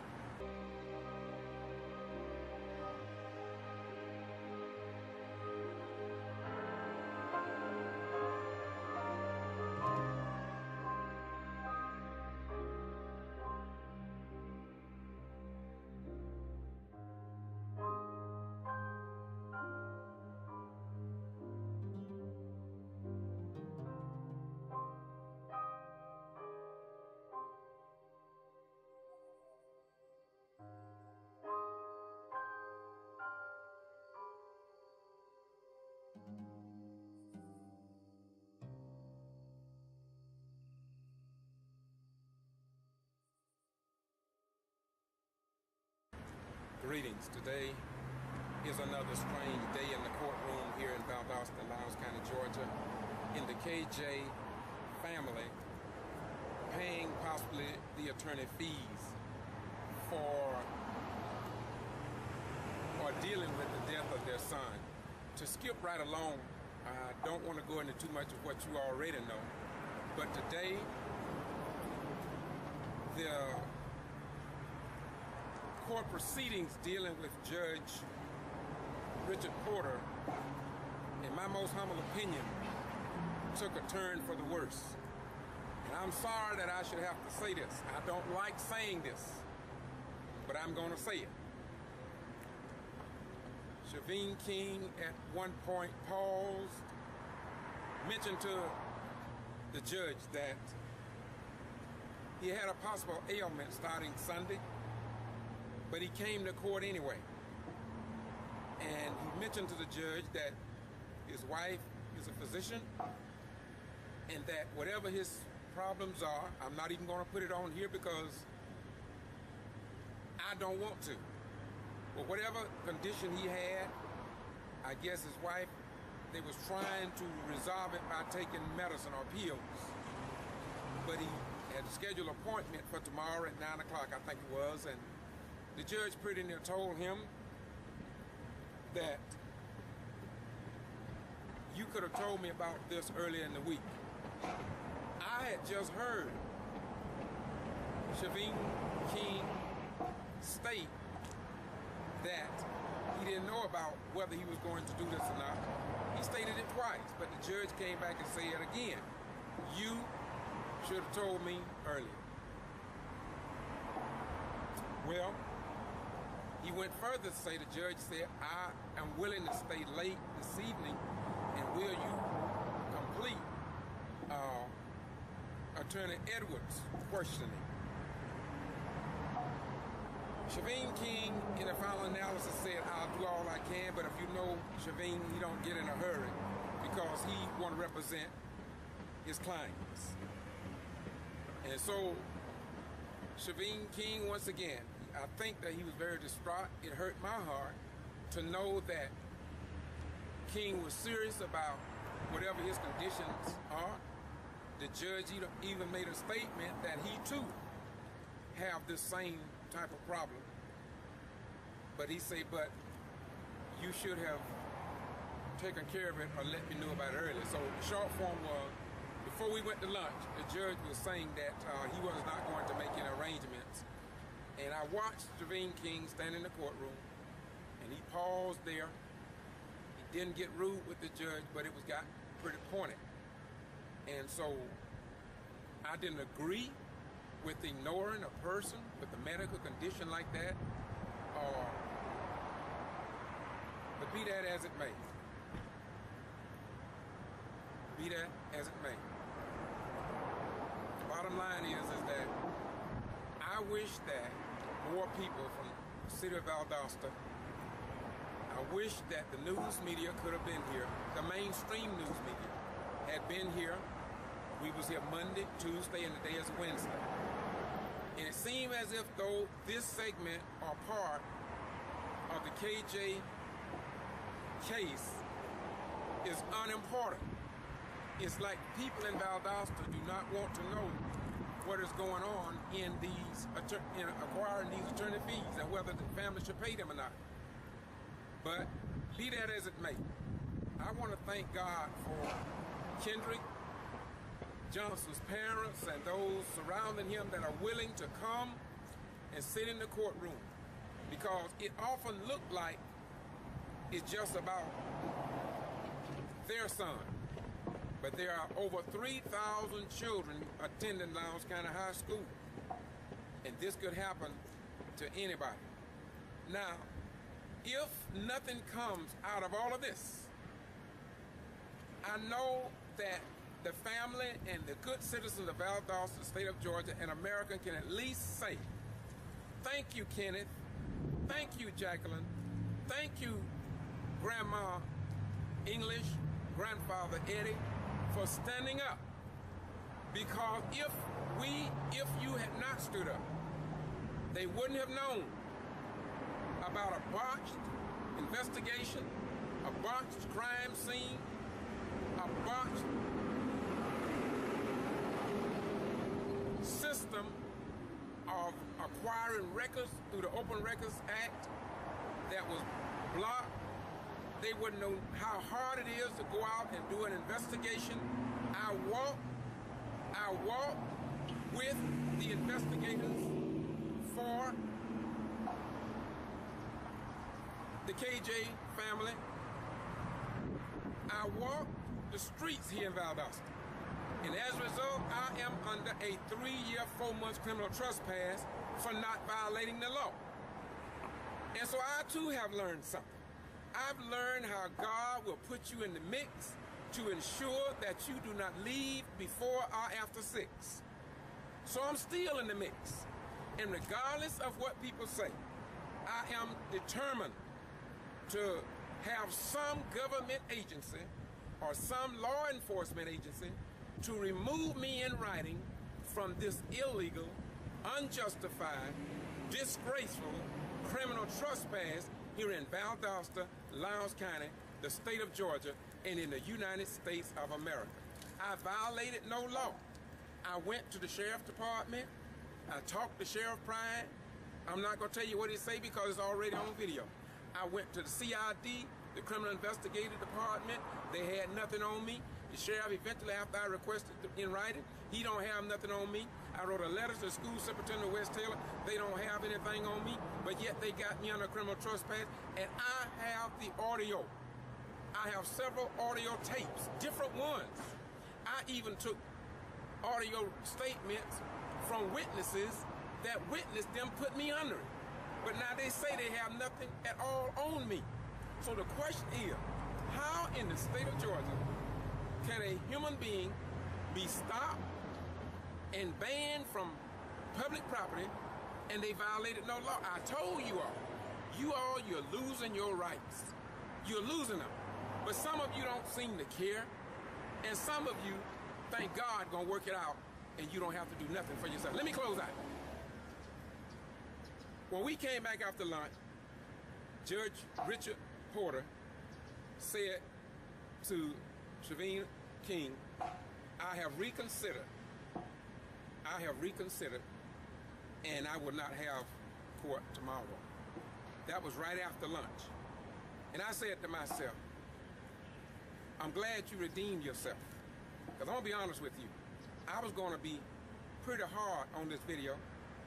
Greetings. Today is another strange day in the courtroom here in Valdosta, Lowndes County, Georgia, in the KJ family paying possibly the attorney fees for dealing with the death of their son. To skip right along, I don't want to go into too much of what you already know, but today the court proceedings dealing with Judge Richard Porter, in my most humble opinion, took a turn for the worse. And I'm sorry that I should have to say this. I don't like saying this, but I'm going to say it. Shaveen King at one point paused, mentioned to the judge that he had a possible ailment starting Sunday, but he came to court anyway. And he mentioned to the judge that his wife is a physician and that whatever his problems are, I'm not even going to put it on here because I don't want to. But whatever condition he had, I guess his wife, they was trying to resolve it by taking medicine or pills. But he had a scheduled appointment for tomorrow at 9 o'clock, I think it was, and the judge pretty near told him that you could have told me about this earlier in the week. I had just heard Shaveen King state that he didn't know about whether he was going to do this or not. He stated it twice, but the judge came back and said it again. You should have told me earlier. Well, he went further to say, the judge said, I am willing to stay late this evening, and will you complete Attorney Edwards' questioning? Shaveen King, in the final analysis, said, I'll do all I can, but if you know Shaveen, he don't get in a hurry because he want to represent his clients. And so, Shaveen King, once again, I think that he was very distraught. It hurt my heart to know that King was serious about whatever his conditions are. The judge even made a statement that he too have this same type of problem. But he said, but you should have taken care of it or let me know about it earlier. So the short form was, before we went to lunch, the judge was saying that he was not going to make any arrangements. And I watched Shaveen King stand in the courtroom, and he paused there. He didn't get rude with the judge, but it got pretty pointed. And so I didn't agree with ignoring a person with a medical condition like that, but be that as it may. Be that as it may. The bottom line is that I wish that more people from the city of Valdosta, I wish that the news media could have been here, the mainstream news media had been here. We was here Monday, Tuesday, and today is Wednesday. And it seemed as if though this segment or part of the KJ case is unimportant. It's like people in Valdosta do not want to know what is going on in acquiring these attorney fees and whether the family should pay them or not. But be that as it may, I want to thank God for Kendrick Johnson's parents and those surrounding him that are willing to come and sit in the courtroom, because it often looked like it's just about their son. But there are over 3,000 children attending Lowndes County High School, and this could happen to anybody. Now, if nothing comes out of all of this, I know that the family and the good citizens of Valdosta, the state of Georgia, and America can at least say, thank you, Kenneth. Thank you, Jacqueline. Thank you, Grandma English, Grandfather Eddie, for standing up. Because if you had not stood up, they wouldn't have known about a botched investigation, a botched crime scene, a botched system of acquiring records through the Open Records Act that was blocked. They wouldn't know how hard it is to go out and do an investigation. I walk with the investigators for the KJ family. I walk the streets here in Valdosta. And as a result, I am under a 3-year, 4 months criminal trespass for not violating the law. And so I too have learned something. I've learned how God will put you in the mix to ensure that you do not leave before or after 6. So I'm still in the mix. And regardless of what people say, I am determined to have some government agency or some law enforcement agency to remove me in writing from this illegal, unjustified, disgraceful criminal trespass here in Valdosta, Lowndes County, the state of Georgia, and in the United States of America. I violated no law. I went to the sheriff's department. I talked to Sheriff Pride. I'm not going to tell you what he say because it's already on video. I went to the CID, the Criminal Investigative Department. They had nothing on me. The sheriff eventually, after I requested in writing, he don't have nothing on me. I wrote a letter to the school superintendent, West Taylor. They don't have anything on me, but yet they got me under criminal trespass, and I have the audio. I have several audio tapes, different ones. I even took audio statements from witnesses that witnessed them put me under it. But now they say they have nothing at all on me. So the question is, how in the state of Georgia can a human being be stopped and banned from public property and they violated no law? I told you all, you're losing your rights. You're losing them. But some of you don't seem to care, and some of you thank God gonna work it out and you don't have to do nothing for yourself. Let me close out. When we came back after lunch, Judge Richard Porter said to Trevine King, I have reconsidered, and I will not have court tomorrow. That was right after lunch. And I said to myself, I'm glad you redeemed yourself. Because I'm going to be honest with you, I was going to be pretty hard on this video,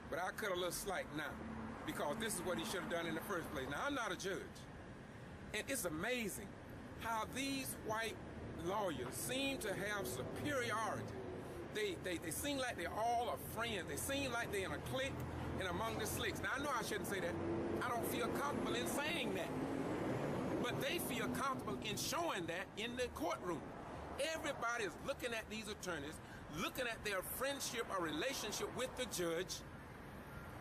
but I cut a little slack now, because this is what he should have done in the first place. Now, I'm not a judge, and it's amazing how these white lawyers seem to have superiority. They seem like they all are friends. They seem like they're in a clique and among the slicks. Now, I know I shouldn't say that. I don't feel comfortable in saying that. But they feel comfortable in showing that in the courtroom. Everybody is looking at these attorneys, looking at their friendship or relationship with the judge.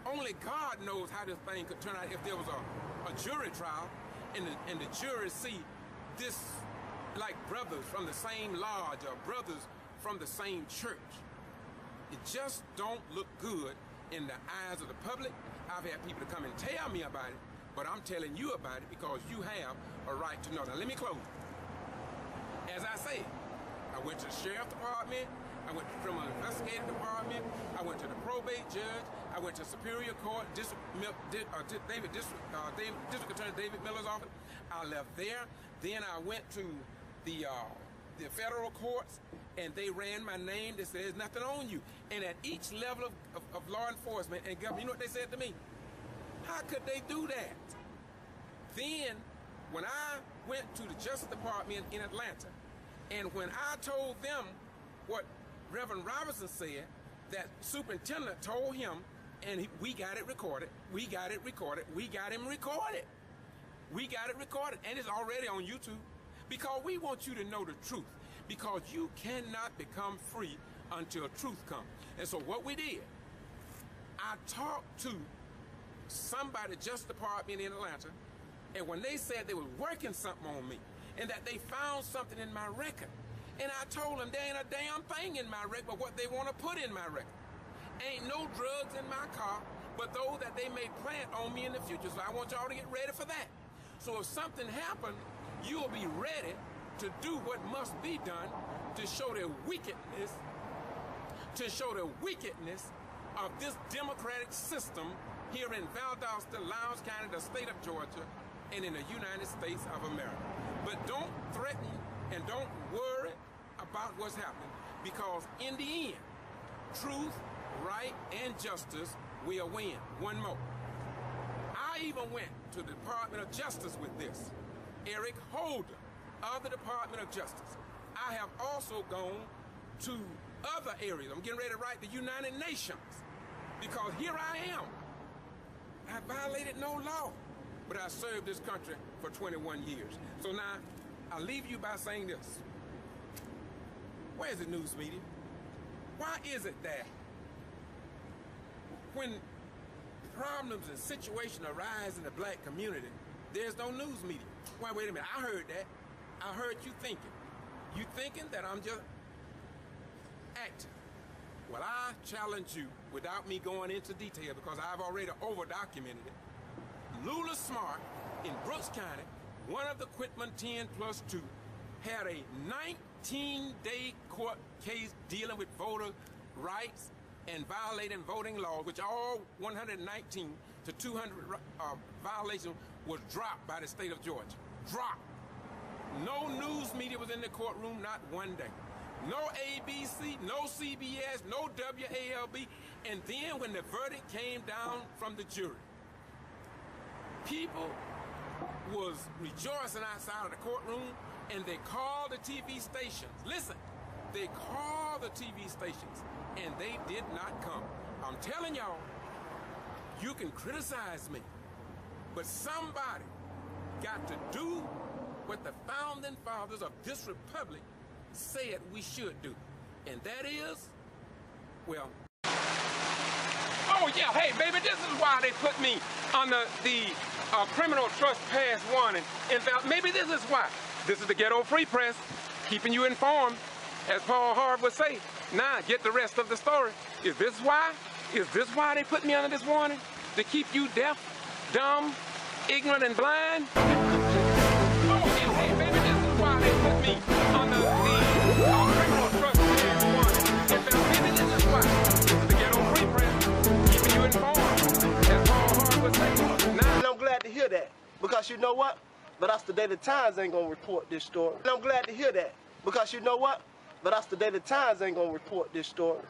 Only God knows how this thing could turn out if there was a jury trial and the jury see this like brothers from the same lodge or brothers from the same church. It just don't look good in the eyes of the public. I've had people to come and tell me about it, but I'm telling you about it because you have a right to know. Now let me close. As I say, I went to the sheriff's department, I went to the criminal investigative department, I went to the probate judge, I went to Superior Court, District Attorney David Miller's office. I left there. Then I went to the the federal courts, and they ran my name. They said, there's nothing on you. And at each level of law enforcement and government, you know what they said to me? How could they do that? Then, when I went to the Justice Department in Atlanta, and when I told them what Reverend Robinson said, that superintendent told him, and we got it recorded, we got it recorded, we got him recorded. We got it recorded, and it's already on YouTube, because we want you to know the truth, because you cannot become free until truth comes. And so what we did, I talked to somebody, Justice Department in Atlanta, and when they said they were working something on me, and that they found something in my record, and I told them there ain't a damn thing in my record but what they want to put in my record. Ain't no drugs in my car, but those that they may plant on me in the future. So I want y'all to get ready for that. So if something happened, you'll be ready to do what must be done to show the wickedness, of this democratic system here in Valdosta, Lowndes County, the state of Georgia, and in the United States of America. But don't threaten and don't worry about what's happening, because in the end, truth, right, and justice will win. One more. I even went to the Department of Justice with this. Eric Holder of the Department of Justice. I have also gone to other areas. I'm getting ready to write the United Nations, because here I am. I violated no law, but I served this country for 21 years. So now, I'll leave you by saying this. Where's the news media? Why is it that when problems and situations arise in the black community, there's no news media? Why, wait a minute, I heard that. I heard you thinking. You thinking that I'm just acting. Well, I challenge you, without me going into detail, because I've already over-documented it. Lula Smart in Brooks County, one of the Quitman 10+2, had a 19-day court case dealing with voter rights and violating voting laws, which all 119 to 200 violations was dropped by the state of Georgia. Dropped. No news media was in the courtroom, not one day. No ABC, no CBS, no WALB. And then when the verdict came down from the jury, people was rejoicing outside of the courtroom, and they called the TV stations. Listen, they called the TV stations, and they did not come. I'm telling y'all, you can criticize me, but somebody got to do what the founding fathers of this republic said we should do. And that is, well, oh yeah, hey baby, this is why they put me under the criminal trespass warning. In fact, maybe this is why. This is the Ghetto Free Press, keeping you informed, as Paul Harv would say. Now, get the rest of the story. Is this why? Is this why they put me under this warning? To keep you deaf, dumb, ignorant, and blind? Oh yeah, hey baby, this is why they put me under the criminal trespass warning. In fact, maybe this is why. This is the Ghetto Free Press, keeping you informed, as Paul Harv would say. Now, and I'm glad to hear that, because you know what? But that's the day the Times ain't gonna report this story. And I'm glad to hear that, because you know what? But that's the day the Times ain't gonna report this story.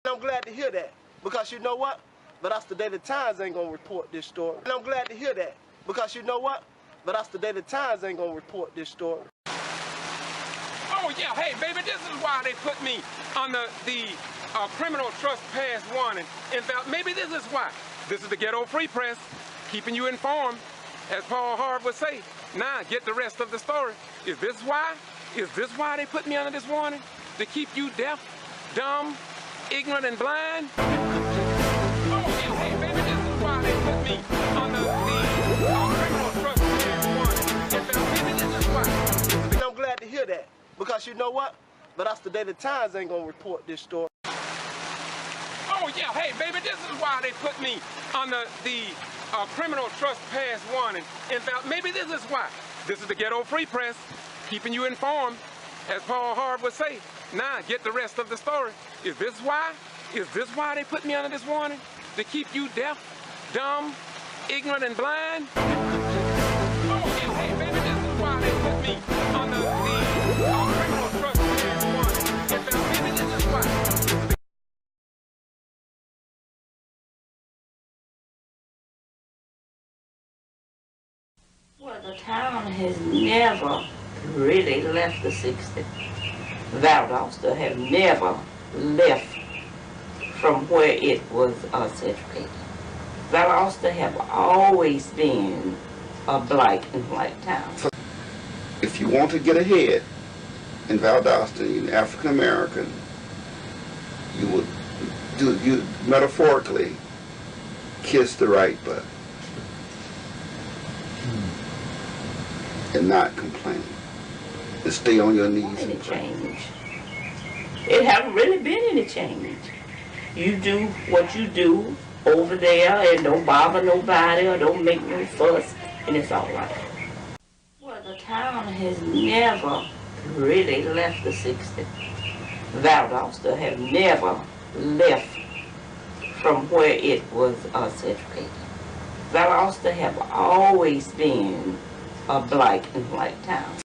I'm glad to hear that, because you know what? But us the Daily Times ain't gonna report this story. And I'm glad to hear that, because you know what? But us the Daily Times ain't gonna report this story. Oh yeah, hey baby, this is why they put me on the criminal trespass warning. In fact, maybe this is why. This is the Ghetto Free Press, keeping you informed. As Paul Harv would say, now get the rest of the story. Is this why? Is this why they put me under this warning? To keep you deaf, dumb, ignorant, and blind? Oh yeah, hey baby, this is why they put me under the criminal trespass warning. In fact, maybe this is why. And I'm glad to hear that, because you know what? But us the Daily Times ain't gonna report this story. Oh yeah, hey baby, this is why they put me under the criminal trespass warning. In fact, maybe this is why. This is the Ghetto Free Press, keeping you informed. As Paul Harv would say, now get the rest of the story. Is this why? Is this why they put me under this warning? To keep you deaf, dumb, ignorant, and blind? Oh yeah, hey baby, this is why they put me under the criminal trespass warning. In fact, maybe this is why. Well, the town has never really left the 60s. Valdosta have never left from where it was segregated. Valdosta have always been a black and white town. If you want to get ahead in Valdosta, you're African American, you metaphorically kiss the right button and not complain. And stay on your knees and pray. Change. It haven't really been any change. You do what you do over there and don't bother nobody or don't make no fuss, and it's all right. Well, the town has never really left the 60s. Valdosta have never left from where it was segregated. Valdosta have always been a black and white town.